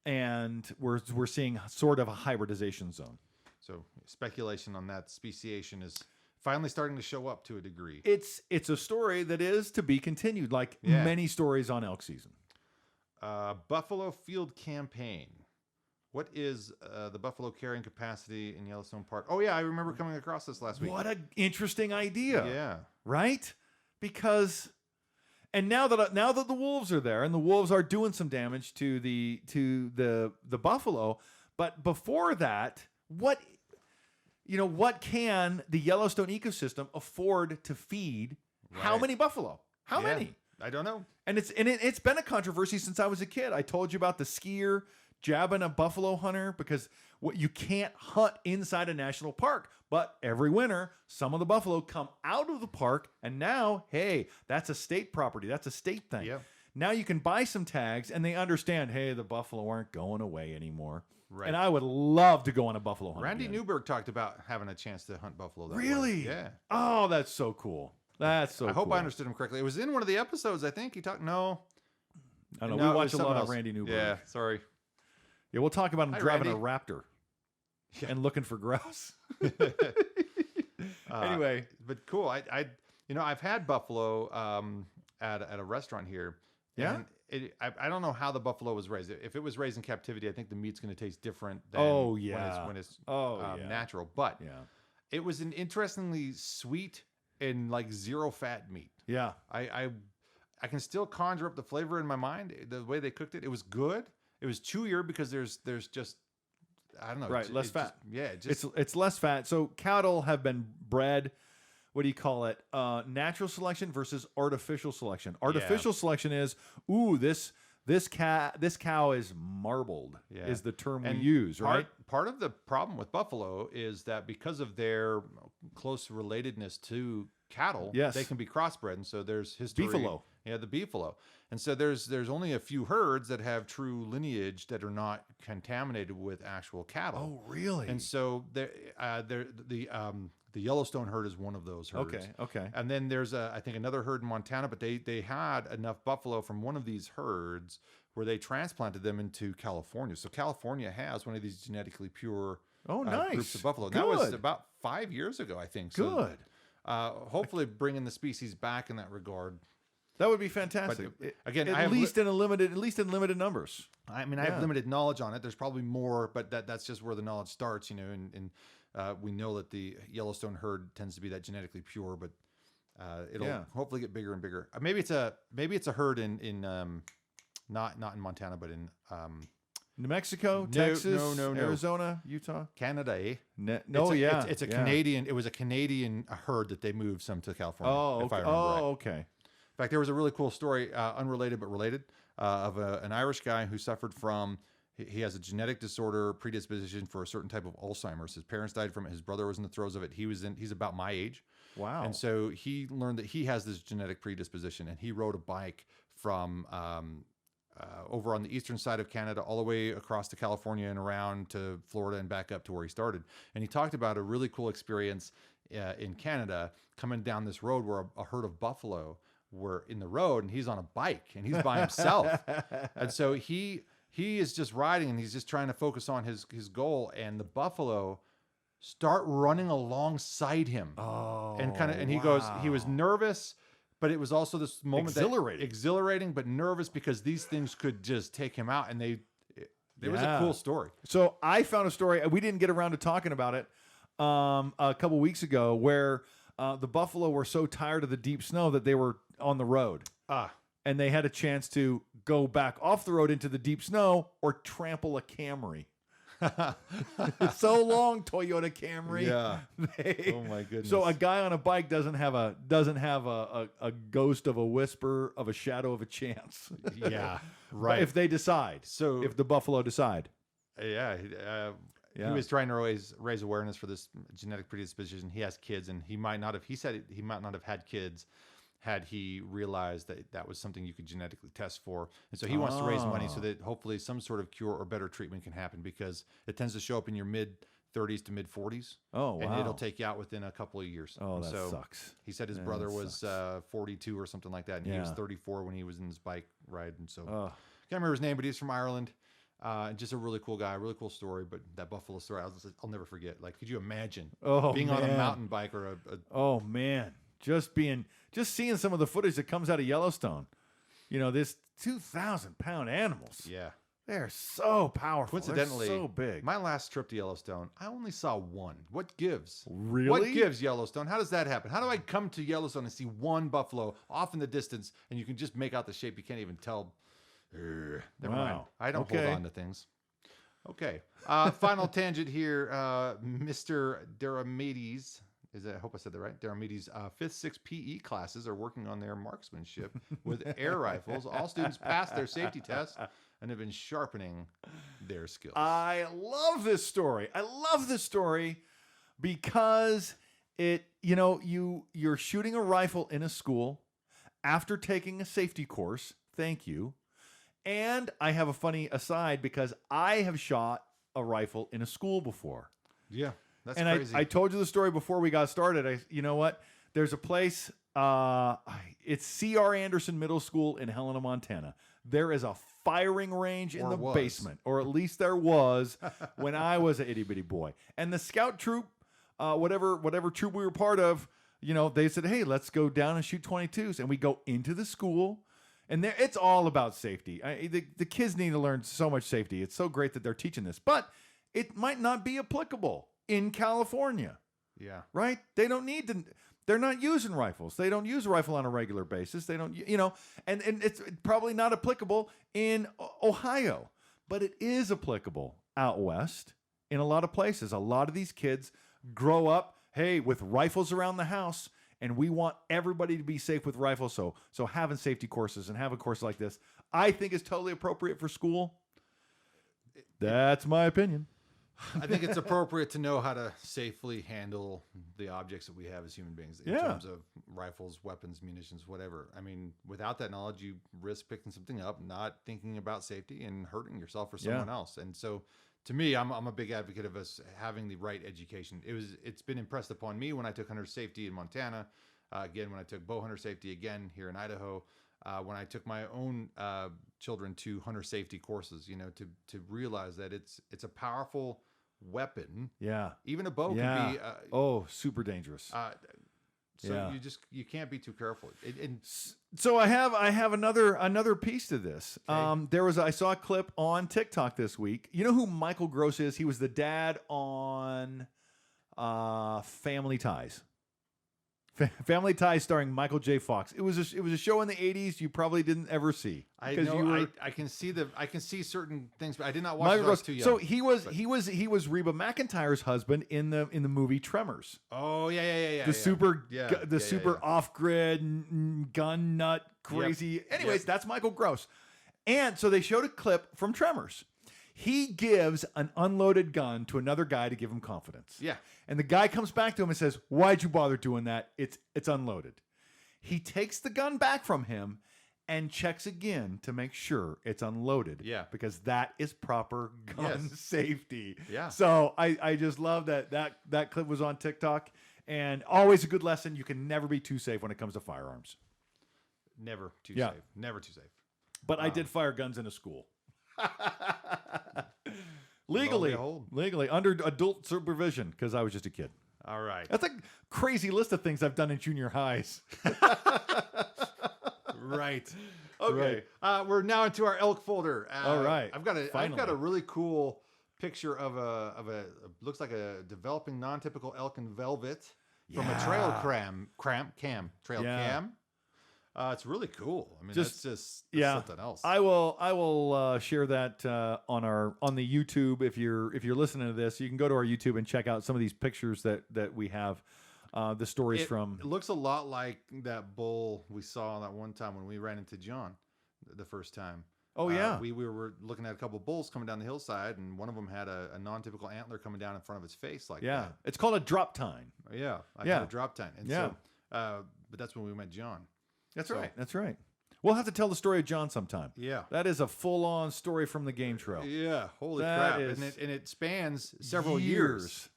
and we're seeing sort of a hybridization zone. So speculation on that speciation is finally starting to show up to a degree. It's a story that is to be continued, like many stories on elk season. Buffalo Field Campaign. What is the buffalo carrying capacity in Yellowstone Park? Oh yeah, I remember coming across this last week. What an interesting idea. Yeah. Right? Because now that the wolves are there, and the wolves are doing some damage to the buffalo, but before that, what can the Yellowstone ecosystem afford to feed? Right. How many buffalo? How many? I don't know. And it's been a controversy since I was a kid. I told you about the skier jabbing a buffalo hunter because you can't hunt inside a national park. But every winter, some of the buffalo come out of the park, and now, hey, that's a state property. That's a state thing. Yeah. Now you can buy some tags, and they understand, hey, the buffalo aren't going away anymore. Right. And I would love to go on a buffalo hunt. Randy again. Newberg talked about having a chance to hunt buffalo that Really? way. Yeah. Oh, that's so cool. That's so cool. I hope I understood him correctly. It was in one of the episodes, I think. He talked, no. I don't know. We watch a lot of Randy Newberg. Yeah, sorry. Yeah, we'll talk about him driving Randy. a Raptor and looking for grouse. Anyway. But cool. I've had buffalo at a restaurant here. Yeah? And I don't know how the buffalo was raised. If it was raised in captivity, I think the meat's going to taste different than when it's natural. But it was an interestingly sweet and like zero fat meat. Yeah. I can still conjure up the flavor in my mind. The way they cooked it, it was good. It was chewier because there's just, I don't know. Right, less fat. Just, it's less fat. So cattle have been bred, what do you call it? Natural selection versus artificial selection. Artificial selection is, this cow is marbled, is the term we use, right? Part of the problem with buffalo is that because of their close relatedness to cattle, they can be crossbred, and so there's history. Beefalo. Yeah, the beefalo. And so there's only a few herds that have true lineage that are not contaminated with actual cattle. Oh, really? And so the Yellowstone herd is one of those herds. Okay. And then there's I think another herd in Montana, but they had enough buffalo from one of these herds where they transplanted them into California. So California has one of these genetically pure groups of buffalo. That was about 5 years ago, I think. So, good. Hopefully bringing the species back in that regard. That would be fantastic. But again, at least in limited numbers. I mean, I have limited knowledge on it. There's probably more, but that's just where the knowledge starts, and we know that the Yellowstone herd tends to be that genetically pure, but it'll hopefully get bigger and bigger. Maybe it's a herd in not in Montana, but in New Mexico, Texas, Arizona, Utah, Canada. It's a Canadian. It was a Canadian herd that they moved some to California. Oh, if I remember right. Okay. In fact, there was a really cool story, unrelated but related, of an Irish guy who suffered from He has a genetic disorder predisposition for a certain type of Alzheimer's. His parents died from it. His brother was in the throes of it. He's about my age. Wow. And so he learned that he has this genetic predisposition, and he rode a bike from over on the eastern side of Canada all the way across to California and around to Florida and back up to where he started. And he talked about a really cool experience in Canada coming down this road where a herd of buffalo were in the road, and he's on a bike and he's by himself. And so he is just riding, and he's just trying to focus on his goal, and the buffalo start running alongside him. Oh, And he goes, he was nervous, but it was also this moment exhilarating, but nervous because these things could just take him out. And it was a cool story. So I found a story. We didn't get around to talking about it a couple weeks ago, where the buffalo were so tired of the deep snow that they were on the road. And they had a chance to go back off the road into the deep snow or trample a Camry. So long, Toyota Camry. Yeah. Oh my goodness. So a guy on a bike doesn't have a ghost of a whisper of a shadow of a chance. Yeah. Right. If they decide. So if the buffalo decide. Yeah. He was trying to always raise awareness for this genetic predisposition. He has kids, and he said he might not have had kids had he realized that was something you could genetically test for. And so he wants to raise money so that hopefully some sort of cure or better treatment can happen, because it tends to show up in your mid-30s to mid-40s. Oh, wow. And it'll take you out within a couple of years. Oh, and that sucks. He said his brother was 42 or something like that, and he was 34 when he was in his bike ride. And so can't remember his name, but he's from Ireland. Just a really cool guy, really cool story. But that buffalo story, I'll never forget. Like, could you imagine being on a mountain bike or Oh, man. Just seeing some of the footage that comes out of Yellowstone. You know, this 2,000-pound animals. Yeah. They're so powerful. Coincidentally, they're so big. My last trip to Yellowstone, I only saw one. What gives? Really? What gives Yellowstone? How does that happen? How do I come to Yellowstone and see one buffalo off in the distance, and you can just make out the shape? You can't even tell. Never mind. I don't hold on to things. Okay. Final tangent here. Mr. Deramides. I hope I said that right. Deramides' 5th, 6th PE classes are working on their marksmanship with air rifles. All students passed their safety tests and have been sharpening their skills. I love this story. Because you're shooting a rifle in a school after taking a safety course. Thank you. And I have a funny aside, because I have shot a rifle in a school before. Yeah. That's crazy. I told you the story before we got started. You know what? There's a place, it's C.R. Anderson Middle School in Helena, Montana. There is a firing range in the basement, or at least there was when I was an itty bitty boy. And the scout troop, whatever troop we were part of, they said, hey, let's go down and shoot 22s. And we go into the school, and it's all about safety. The kids need to learn so much safety. It's so great that they're teaching this, but it might not be applicable in California. Yeah. Right? They don't need to. They're not using rifles. They don't use a rifle on a regular basis. They don't, and it's probably not applicable in Ohio, but it is applicable out west in a lot of places. A lot of these kids grow up, hey, with rifles around the house, and we want everybody to be safe with rifles. So having safety courses and having a course like this, I think is totally appropriate for school. That's my opinion. I think it's appropriate to know how to safely handle the objects that we have as human beings in terms of rifles, weapons, munitions, whatever. I mean, without that knowledge, you risk picking something up, not thinking about safety, and hurting yourself or someone else. And so, to me, I'm a big advocate of us having the right education. It's been impressed upon me when I took hunter safety in Montana, again when I took bow hunter safety again here in Idaho. When I took my own children to hunter safety courses, to realize that it's a powerful weapon. Yeah. Even a bow can be super dangerous. You can't be too careful. So I have another piece to this. Okay. I saw a clip on TikTok this week. You know who Michael Gross is? He was the dad on Family Ties. Family Ties starring Michael J. Fox. It was a show in the 80s you probably didn't ever see. I know. I can see certain things, but I did not watch it. I was too young. So he was Reba McEntire's husband in the movie Tremors. Oh yeah. The super off-grid gun nut crazy. Yep. Anyways, that's Michael Gross. And so they showed a clip from Tremors. He gives an unloaded gun to another guy to give him confidence. Yeah. And the guy comes back to him and says, "Why'd you bother doing that? It's unloaded." He takes the gun back from him and checks again to make sure it's unloaded. Yeah. Because that is proper gun safety. Yeah. So I just love that clip was on TikTok. And always a good lesson. You can never be too safe when it comes to firearms. Never too safe. Never too safe. But I did fire guns in a school. Legally, under adult supervision, because I was just a kid. All right. That's a crazy list of things I've done in junior highs. Right. Okay. Right. We're now into our elk folder. All right. I've got a really cool picture of a looks like a developing non-typical elk in velvet from a trail cam. It's really cool. I mean, that's something else. I will share that on the YouTube. If you're listening to this, you can go to our YouTube and check out some of these pictures that we have. The stories from. It looks a lot like that bull we saw that one time when we ran into John the first time. Oh yeah, we were looking at a couple of bulls coming down the hillside, and one of them had a non-typical antler coming down in front of its face like that. It's called a drop tine. Yeah, had a drop tine. And so, but that's when we met John. That's right. We'll have to tell the story of John sometime. Yeah. That is a full-on story from the game trail. Yeah, holy crap. And it spans several years.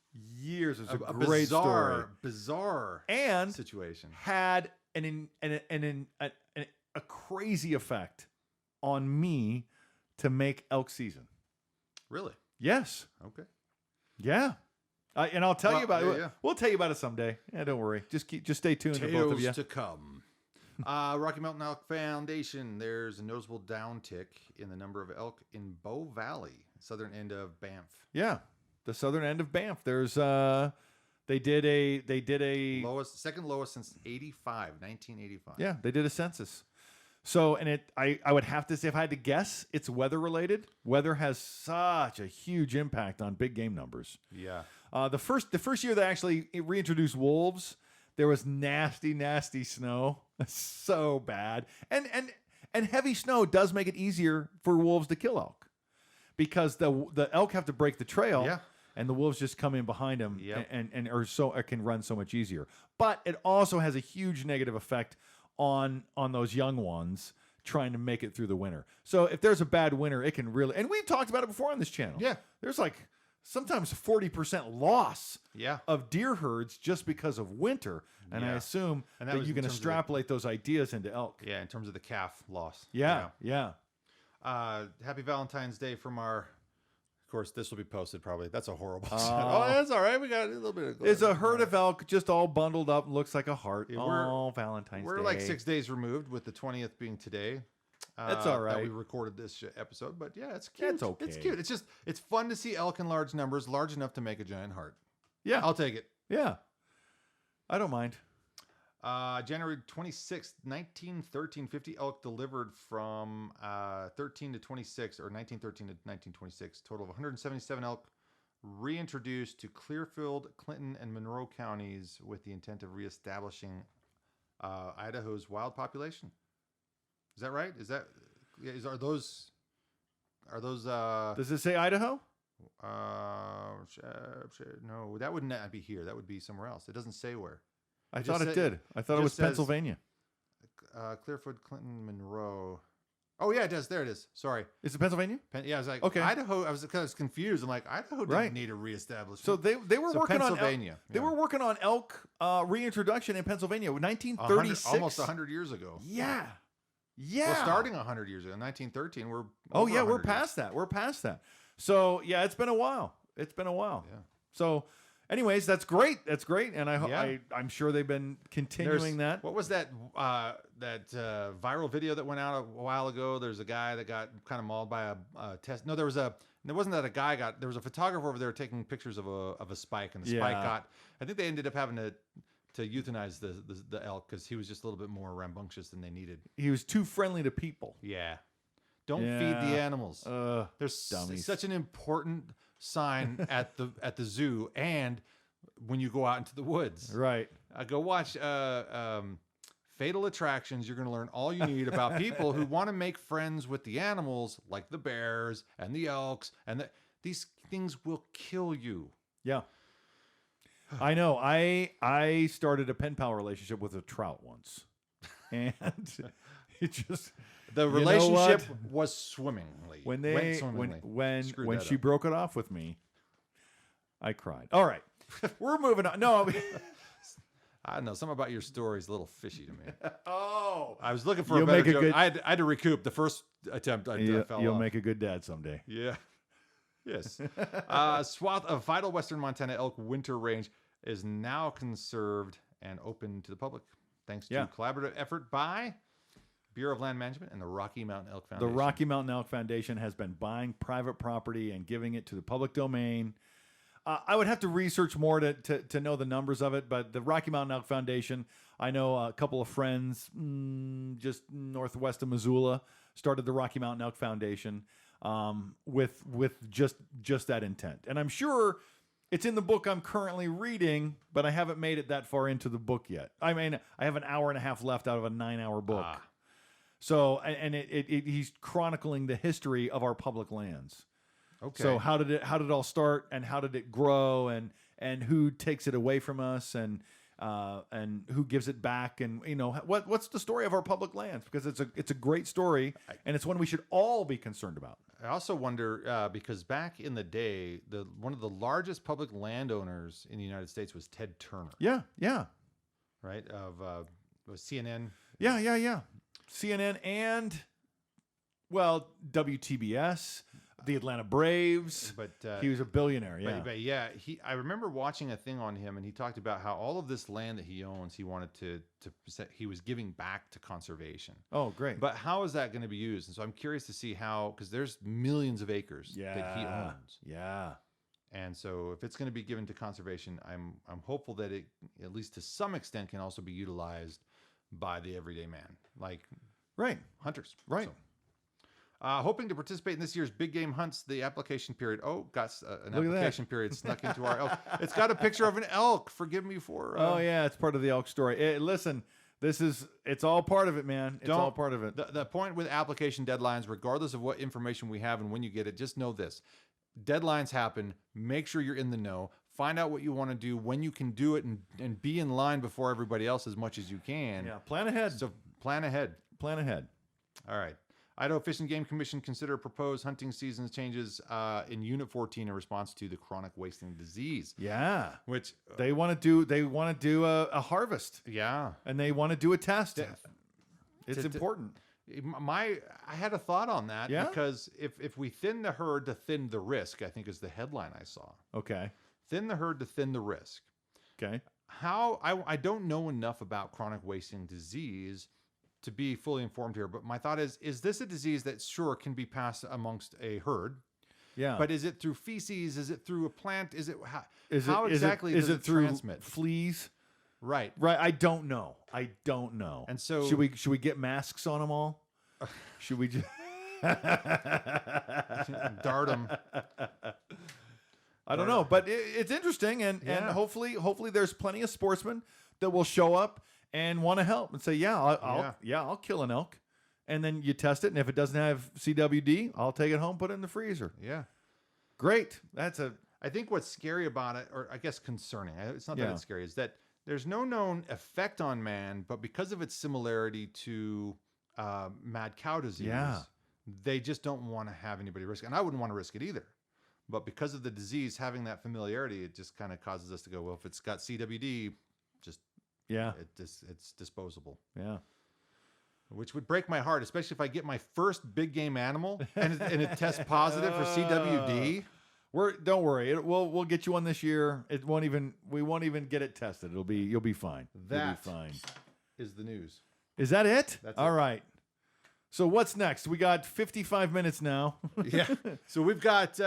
It's a great story. Bizarre and situation. Had a crazy effect on me to make elk season. Really? Yes. Okay. Yeah. And I'll tell you about it. We'll tell you about it someday. Yeah, don't worry. Just stay tuned. Tales to both of you. to come. Rocky Mountain Elk Foundation. There's a noticeable downtick in the number of elk in Bow Valley, southern end of Banff. Yeah, the southern end of Banff. There's they did a second lowest since 1985. Yeah, they did a census. So, and I would have to say, if I had to guess, it's weather related. Weather has such a huge impact on big game numbers. Yeah. The first year they actually reintroduced wolves, there was nasty snow. So bad. And heavy snow does make it easier for wolves to kill elk, because the elk have to break the trail. Yeah. And the wolves just come in behind them. Yep. and can run so much easier. But it also has a huge negative effect on those young ones trying to make it through the winter. So if there's a bad winter, it can really, and we've talked about it before on this channel. Yeah. There's like sometimes 40% loss Yeah. of deer herds just because of winter. And I assume that you can extrapolate those ideas into elk. Yeah, in terms of the calf loss. Yeah. Happy Valentine's Day from our, of course, this will be posted probably. That's a horrible that's all right. We got a little bit of... It's a herd of elk just all bundled up. Looks like a heart. Yeah, Valentine's Day. We're like 6 days removed, with the 20th being today. That's all right. That we recorded this episode, but yeah, it's cute. It's okay. It's cute. It's fun to see elk in large numbers, large enough to make a giant heart. Yeah. I'll take it. Yeah. I don't mind. January 26th, 1913, 50 elk delivered from 13 to 26, or 1913 to 1926. Total of 177 elk reintroduced to Clearfield, Clinton, and Monroe counties with the intent of reestablishing Idaho's wild population. Is that right? Are those? Does it say Idaho? No, that would not be here. That would be somewhere else. It doesn't say where. I thought it did. I thought it was Pennsylvania. Clearfield, Clinton, Monroe. Oh yeah, it does. There it is. Sorry. Is it Pennsylvania? Yeah, I was like, okay. Idaho. I was confused. I'm like, Idaho didn't need a reestablishment. So they were working on Pennsylvania. They were working on elk reintroduction in Pennsylvania, 1936, almost 100 years ago. Yeah. Well, starting 100 years ago, 1913. We're past that. We're past that. So yeah, it's been a while. Yeah. So, anyways, that's great. And I'm sure they've been continuing that. What was that viral video that went out a while ago? There's a guy that got kind of mauled by a test. No, there wasn't that a guy got. There was a photographer over there taking pictures of a spike, and the spike got. I think they ended up having to euthanize the elk because he was just a little bit more rambunctious than they needed. He was too friendly to people. Yeah. Don't feed the animals. There's such an important sign at the zoo, and when you go out into the woods. Right. Go watch Fatal Attractions. You're going to learn all you need about people who want to make friends with the animals, like the bears and the elks, and these things will kill you. Yeah. I know. I started a pen pal relationship with a trout once. And it just... The relationship was swimmingly. When she broke it off with me, I cried. All right. We're moving on. No, I don't know. Something about your story is a little fishy to me. Oh. I was looking for a better joke. I had to recoup the first attempt. I fell You'll off. make a good dad someday. Yeah. Yes. Swath of vital western Montana elk winter range is now conserved and open to the public, thanks to collaborative effort by Bureau of Land Management and the Rocky Mountain Elk Foundation. The Rocky Mountain Elk Foundation has been buying private property and giving it to the public domain. I would have to research more to know the numbers of it, but the Rocky Mountain Elk Foundation, I know a couple of friends just northwest of Missoula started the Rocky Mountain Elk Foundation with just that intent. And I'm sure it's in the book I'm currently reading, but I haven't made it that far into the book yet. I mean, I have an hour and a half left out of a 9-hour book. So, and he's chronicling the history of our public lands. Okay. So how did it all start, and how did it grow, and who takes it away from us, and who gives it back, and what's the story of our public lands? Because it's a great story, and it's one we should all be concerned about. I also wonder because back in the day, one of the largest public landowners in the United States was Ted Turner. Yeah. Right, of was CNN. Yeah. CNN and WTBS. The Atlanta Braves, but he was a billionaire. Yeah, but I remember watching a thing on him, and he talked about how all of this land that he owns, he wanted he was giving back to conservation. Oh, great! But how is that going to be used? And so I'm curious to see how, because there's millions of acres that he owns. Yeah. And so if it's going to be given to conservation, I'm hopeful that it, at least to some extent, can also be utilized by the everyday man, like hunters. Right. So, hoping to participate in this year's big game hunts, the application period. Oh, got an application period snuck into our elk. It's got a picture of an elk. Forgive me for... oh, yeah, it's part of the elk story. Listen, it's all part of it, man. It's all part of it. The point with application deadlines, regardless of what information we have and when you get it, just know this. Deadlines happen. Make sure you're in the know. Find out what you want to do, when you can do it, and be in line before everybody else as much as you can. Yeah, plan ahead. So plan ahead. Plan ahead. All right. Idaho Fish and Game Commission consider proposed hunting seasons changes in Unit 14 in response to the chronic wasting disease. Yeah, which they want to do a harvest. Yeah, and they want to do a test. It's important. I had a thought on that because if we thin the herd to thin the risk, I think is the headline I saw. Okay, thin the herd to thin the risk. Okay, how I don't know enough about chronic wasting disease to be fully informed here, but my thought is this a disease that sure can be passed amongst a herd? Yeah. But is it through feces? Is it through a plant? Is it how exactly does it transmit? Fleas? Right. I don't know. And so should we get masks on them all? Should we just dart them? I don't know, but it's interesting, and hopefully there's plenty of sportsmen that will show up and want to help and say, I'll kill an elk. And then you test it, and if it doesn't have CWD, I'll take it home, put it in the freezer. Yeah. Great. I think what's scary about it, or I guess concerning, it's not that it's scary, is that there's no known effect on man, but because of its similarity to mad cow disease, they just don't want to have anybody risk it. And I wouldn't want to risk it either. But because of the disease, having that familiarity, it just kind of causes us to go, well, if it's got CWD, just... it's disposable. Yeah. Which would break my heart, especially if I get my first big game animal and it tests positive for CWD. Don't worry. We'll get you one this year. We won't even get it tested. You'll be fine. You'll be fine. Is the news. Is that it? That's all right. So what's next? We got 55 minutes now. Yeah. So we've got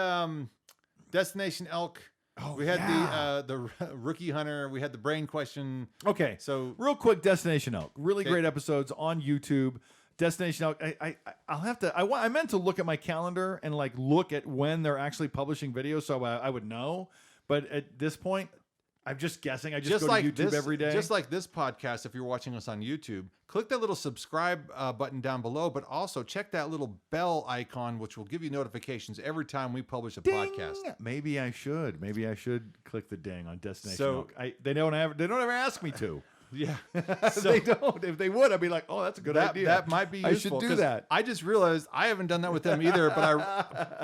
Destination Elk. Oh, we had the rookie hunter. We had the brain question. Okay, so real quick, Destination Elk. Really great episodes on YouTube. Destination Elk. I'll have to. I meant to look at my calendar and look at when they're actually publishing videos, so I would know. But at this point, I'm just guessing. I just go like to YouTube every day. Just like this podcast, if you're watching us on YouTube, click that little subscribe button down below, but also check that little bell icon, which will give you notifications every time we publish a podcast. Maybe I should. Maybe I should click the ding on Destination Elk. They don't ever ask me to. Yeah. They don't. If they would, I'd be like, oh, that's a good idea. That might be useful. I should do that. I just realized I haven't done that with them either,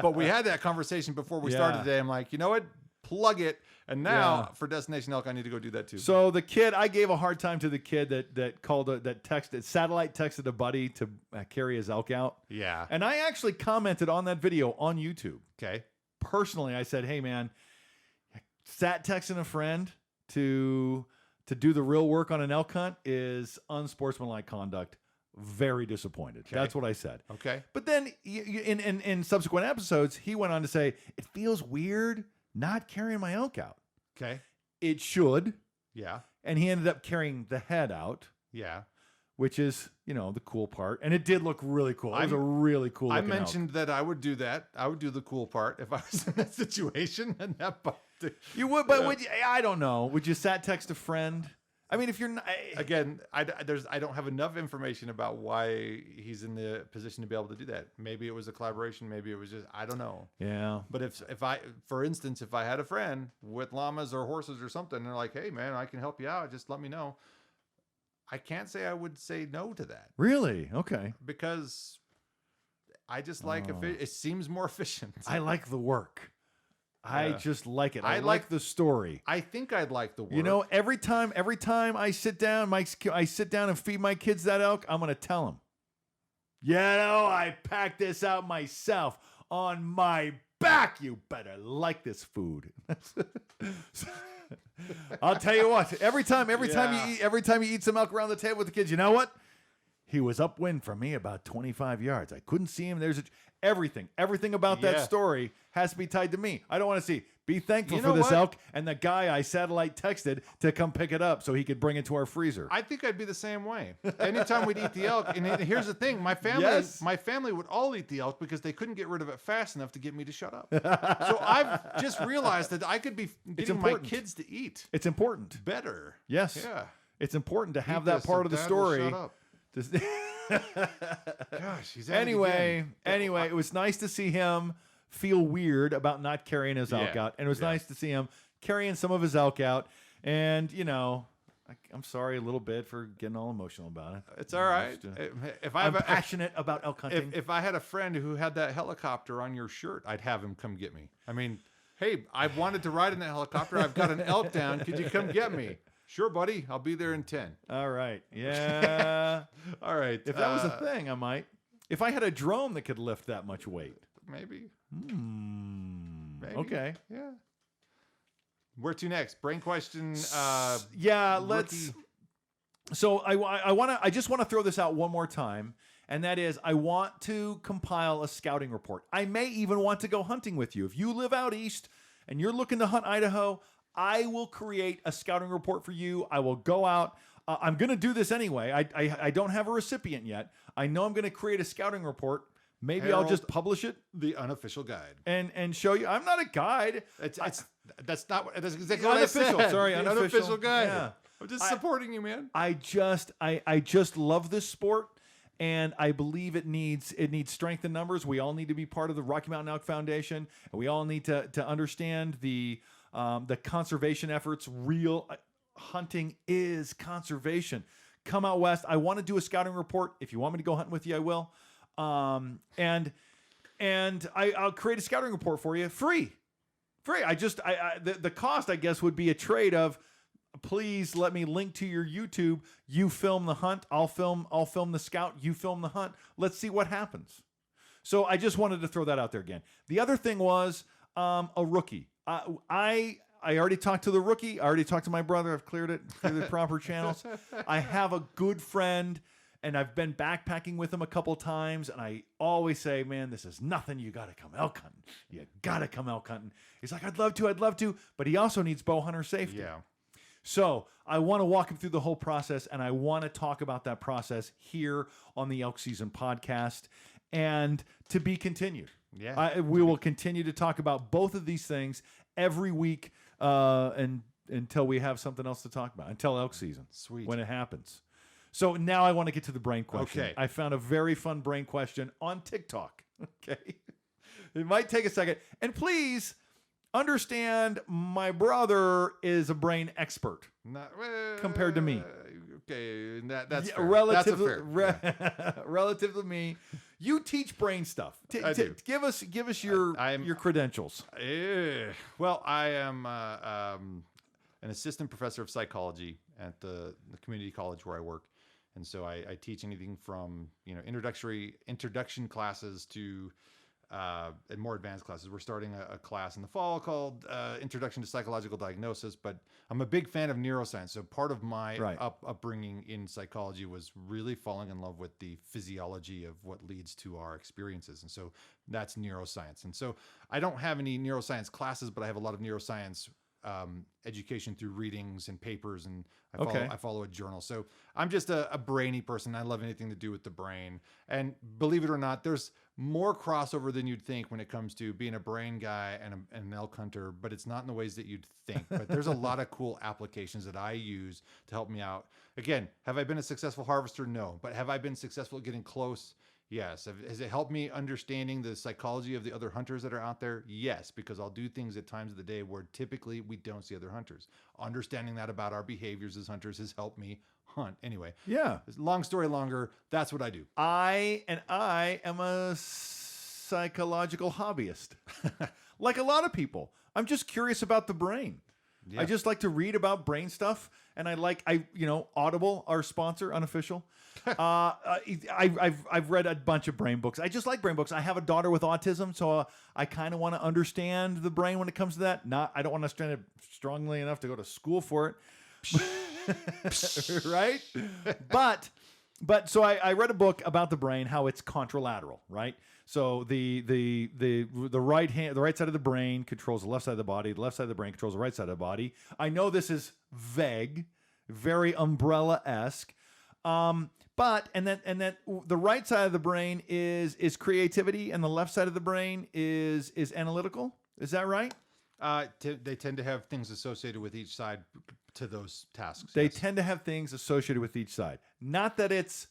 but we had that conversation before we started today. I'm like, you know what? Plug it. And now for Destination Elk, I need to go do that too. So the kid, I gave a hard time to the kid that satellite texted a buddy to carry his elk out. Yeah. And I actually commented on that video on YouTube. Okay. Personally, I said, hey man, sat texting a friend to do the real work on an elk hunt is unsportsmanlike conduct. Very disappointed. Okay. That's what I said. Okay. But then in subsequent episodes, he went on to say, it feels weird not carrying my elk out. Okay. It should. Yeah. And he ended up carrying the head out. Yeah. Which is, the cool part. And it did look really cool. It was a really cool looking I mentioned that I would do that. I would do the cool part if I was in that situation. And that part. You would, but would you, I don't know. Would you sat text a friend? I mean, if you're not... Again, I don't have enough information about why he's in the position to be able to do that. Maybe it was a collaboration. Maybe it was just... I don't know. Yeah. But if I... For instance, if I had a friend with llamas or horses or something, and they're like, hey, man, I can help you out. Just let me know. I can't say I would say no to that. Really? Okay. Because I just like... It seems more efficient. I like the work. I just like it. I like the story. I think I'd like the work. Every time I sit down, I sit down and feed my kids that elk, I'm going to tell them, I packed this out myself on my back. You better like this food. I'll tell you what, every time you eat some elk around the table with the kids, you know what? He was upwind from me about 25 yards. I couldn't see him. Everything about that story has to be tied to me. I don't want to see. Be thankful for this elk and the guy I satellite texted to come pick it up so he could bring it to our freezer. I think I'd be the same way. Anytime we'd eat the elk, and here's the thing: my family would all eat the elk because they couldn't get rid of it fast enough to get me to shut up. So I've just realized that I could be getting my kids to eat. It's important. Better. Yes. Yeah. It's important to have that part of the story. Shut up. Gosh, he's anyway, it was nice to see him feel weird about not carrying his elk out, and it was nice to see him carrying some of his elk out. And I'm sorry a little bit for getting all emotional about it. It's all right. I'm passionate about elk hunting. If I had a friend who had that helicopter on your shirt, I'd have him come get me. I mean, hey, I've wanted to ride in that helicopter. I've got an elk down. Could you come get me? Sure, buddy. I'll be there in 10. All right. Yeah. All right. If that was a thing, I might. If I had a drone that could lift that much weight. Maybe. Maybe. Okay. Yeah. Where to next? Brain question. Let's. So I just want to throw this out one more time, and that is I want to compile a scouting report. I may even want to go hunting with you. If you live out east and you're looking to hunt Idaho, I will create a scouting report for you. I will go out. I'm going to do this anyway. I don't have a recipient yet. I know I'm going to create a scouting report. Maybe I'll just publish it. The unofficial guide. And show you. I'm not a guide. That's exactly what I said. Sorry, unofficial guide. Yeah. I'm just supporting you, man. I just love this sport. And I believe it needs strength in numbers. We all need to be part of the Rocky Mountain Elk Foundation. And we all need to understand the conservation efforts. Real hunting is conservation. Come out west. I want to do a scouting report. If you want me to go hunting with you, I will. And I'll create a scouting report for you, free. The cost, I guess, would be a trade of, please let me link to your YouTube. You film the hunt. I'll film the scout. You film the hunt. Let's see what happens. So I just wanted to throw that out there again. The other thing was a rookie. I already talked to the rookie. I already talked to my brother. I've cleared it through the proper channels. I have a good friend, and I've been backpacking with him a couple times, and I always say, man, this is nothing. You got to come elk hunting. You got to come elk hunting. He's like, I'd love to, but he also needs bow hunter safety. Yeah. So I want to walk him through the whole process, and I want to talk about that process here on the Elk Season podcast, and to be continued. Yeah. We will continue to talk about both of these things every week, and until we have something else to talk about, until elk season. Sweet. When it happens. So now I want to get to the brain question. Okay. I found a very fun brain question on TikTok. Okay. It might take a second. And please understand, my brother is a brain expert compared to me. Okay, that's fair. Relative, That's fair. Relative to me. You teach brain stuff. I do. Give us your credentials. Well, I am an assistant professor of psychology at the community college where I work. And so I teach anything from, introduction classes to and more advanced classes. We're starting a class in the fall called Introduction to Psychological Diagnosis, but I'm a big fan of neuroscience. So part of my upbringing in psychology was really falling in love with the physiology of what leads to our experiences. And so that's neuroscience. And so I don't have any neuroscience classes, but I have a lot of neuroscience education through readings and papers, and I follow a journal. So I'm just a brainy person. I love anything to do with the brain. And believe it or not, there's more crossover than you'd think when it comes to being a brain guy and an elk hunter, but it's not in the ways that you'd think. But there's a lot of cool applications that I use to help me out. Again, have I been a successful harvester? No. But have I been successful at getting close? Yes. Has it helped me understanding the psychology of the other hunters that are out there? Yes, because I'll do things at times of the day where typically we don't see other hunters. Understanding that about our behaviors as hunters has helped me hunt. Anyway, yeah. Long story longer, that's what I do. I am a psychological hobbyist. Like a lot of people. I'm just curious about the brain. Yeah. I just like to read about brain stuff, and Audible, our sponsor, unofficial. I've read a bunch of brain books. I just like brain books. I have a daughter with autism, so I kind of want to understand the brain when it comes to that. I don't want to understand it strongly enough to go to school for it. Right? But so I read a book about the brain, how it's contralateral, right? So the right side of the brain controls the left side of the body. The left side of the brain controls the right side of the body. I know this is vague, very umbrella-esque. But then the right side of the brain is creativity, and the left side of the brain is analytical. Is that right? They tend to have things associated with each side to those tasks. They tend to have things associated with each side. Not that it's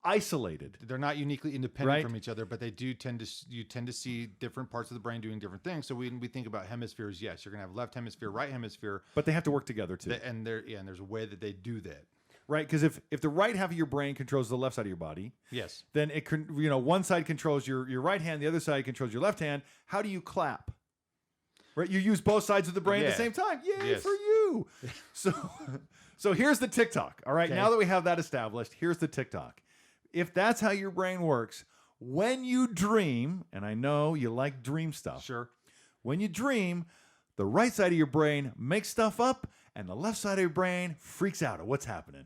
isolated. They're not uniquely independent from each other, but they do you tend to see different parts of the brain doing different things. So when we think about hemispheres, yes, you're going to have left hemisphere, right hemisphere, but they have to work together too. And there's a way that they do that. Right, because if the right half of your brain controls the left side of your body, yes, then it can one side controls your right hand, the other side controls your left hand. How do you clap? Right, you use both sides of the brain at the same time. Yay for you! So here's the TikTok. All right, now that we have that established, here's the TikTok. If that's how your brain works, when you dream, and I know you like dream stuff. Sure. When you dream, the right side of your brain makes stuff up, and the left side of your brain freaks out at what's happening.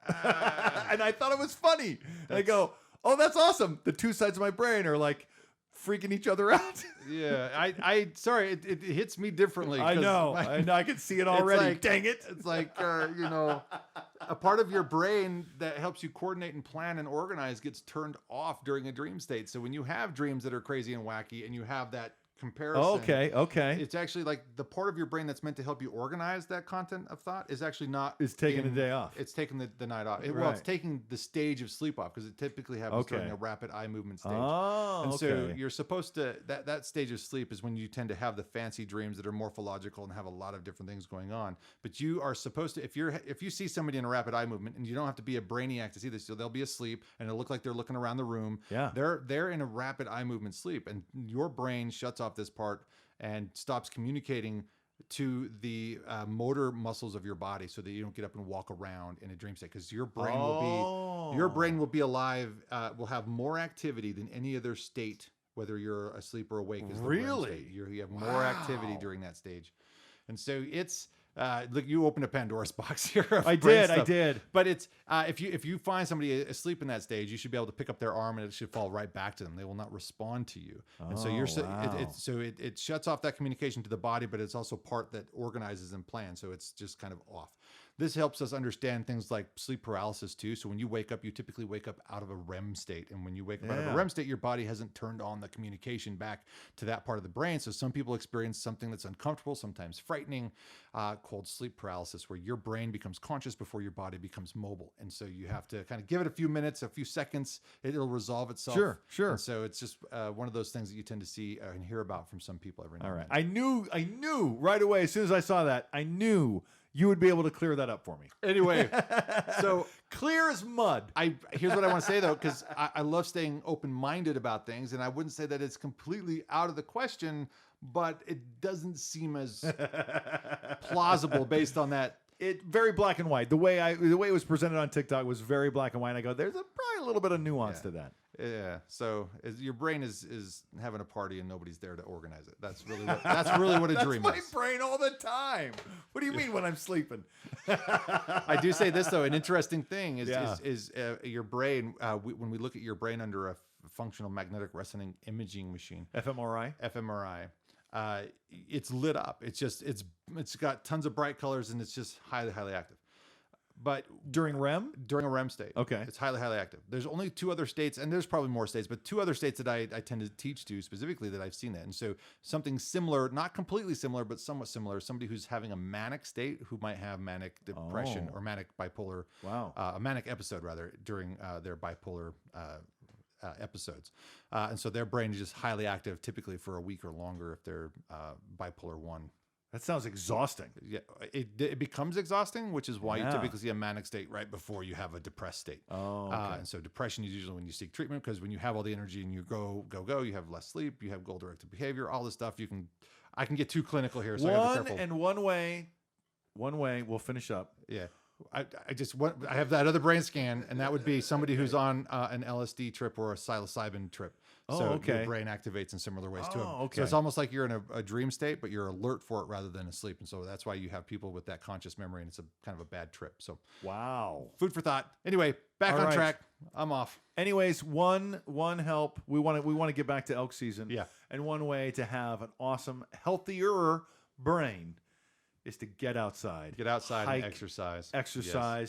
And I thought it was funny. And I go, oh, that's awesome. The two sides of my brain are like freaking each other out. Yeah. Sorry, it hits me differently. I know. I can see it already. Like, dang it. It's like, a part of your brain that helps you coordinate and plan and organize gets turned off during a dream state. So when you have dreams that are crazy and wacky and you have that comparison. Okay. It's actually like the part of your brain that's meant to help you organize that content of thought is actually not. It's taking the day off. It's taking the night off. Well, it's taking the stage of sleep off because it typically happens during a rapid eye movement stage. So you're supposed to that stage of sleep is when you tend to have the fancy dreams that are morphological and have a lot of different things going on. But you are supposed to if you see somebody in a rapid eye movement, and you don't have to be a brainiac to see this, so they'll be asleep and it'll look like they're looking around the room. Yeah, they're in a rapid eye movement sleep, and your brain shuts off this part and stops communicating to the motor muscles of your body so that you don't get up and walk around in a dream state, because your brain will be alive, will have more activity than any other state, whether you're asleep or awake. Really? You have more activity during that stage. And so it's look, you opened a Pandora's box here. I did. But it's if you find somebody asleep in that stage, you should be able to pick up their arm and it should fall right back to them. They will not respond to you. And so it shuts off that communication to the body, but it's also part that organizes and plans. So it's just kind of off. This helps us understand things like sleep paralysis too. So when you wake up, you typically wake up out of a REM state. And when you wake up out of a REM state, your body hasn't turned on the communication back to that part of the brain. So some people experience something that's uncomfortable, sometimes frightening, called sleep paralysis, where your brain becomes conscious before your body becomes mobile. And so you have to kind of give it a few minutes, a few seconds, it'll resolve itself. Sure. And so it's just one of those things that you tend to see and hear about from some people every now and then. I knew right away, as soon as I saw that, I knew you would be able to clear that up for me. Anyway, so clear as mud. Here's what I want to say, though, because I love staying open-minded about things, and I wouldn't say that it's completely out of the question, but it doesn't seem as plausible based on that. It very black and white. The way it was presented on TikTok was very black and white. And I go, there's probably a little bit of nuance to that. Yeah. So your brain is having a party and nobody's there to organize it. That's really what a dream is. That's my brain all the time. What do you mean when I'm sleeping? I do say this though. An interesting thing is your brain. When we look at your brain under a functional magnetic resonance imaging machine, fMRI. It's lit up. It's got tons of bright colors and it's just highly active. But during REM? During a REM state. Okay. It's highly active. There's only 2 other states, and there's probably more states, but 2 other states that I tend to teach to specifically that I've seen that. And so something similar, not completely similar, but somewhat similar, somebody who's having a manic state who might have manic depression or manic bipolar. Wow. A manic episode, rather, during their bipolar episodes. And so their brain is just highly active, typically for a week or longer if they're bipolar 1. That sounds exhausting. Yeah, it becomes exhausting, which is why you typically see a manic state right before you have a depressed state. Oh, okay. And so depression is usually when you seek treatment, because when you have all the energy and you go, you have less sleep, you have goal-directed behavior, all this stuff. I can get too clinical here, so I gotta be careful. And one way, we'll finish up. Yeah. I have that other brain scan, and that would be somebody who's on an LSD trip or a psilocybin trip. So your brain activates in similar ways to it. So it's almost like you're in a dream state, but you're alert for it rather than asleep. And so that's why you have people with that conscious memory, and it's a kind of a bad trip. So wow, food for thought. Anyway, back on track. I'm off. Anyways, one help. We want to get back to elk season. Yeah. And one way to have an awesome, healthier brain is to get outside. Get outside hike, and exercise. Exercise. Yes.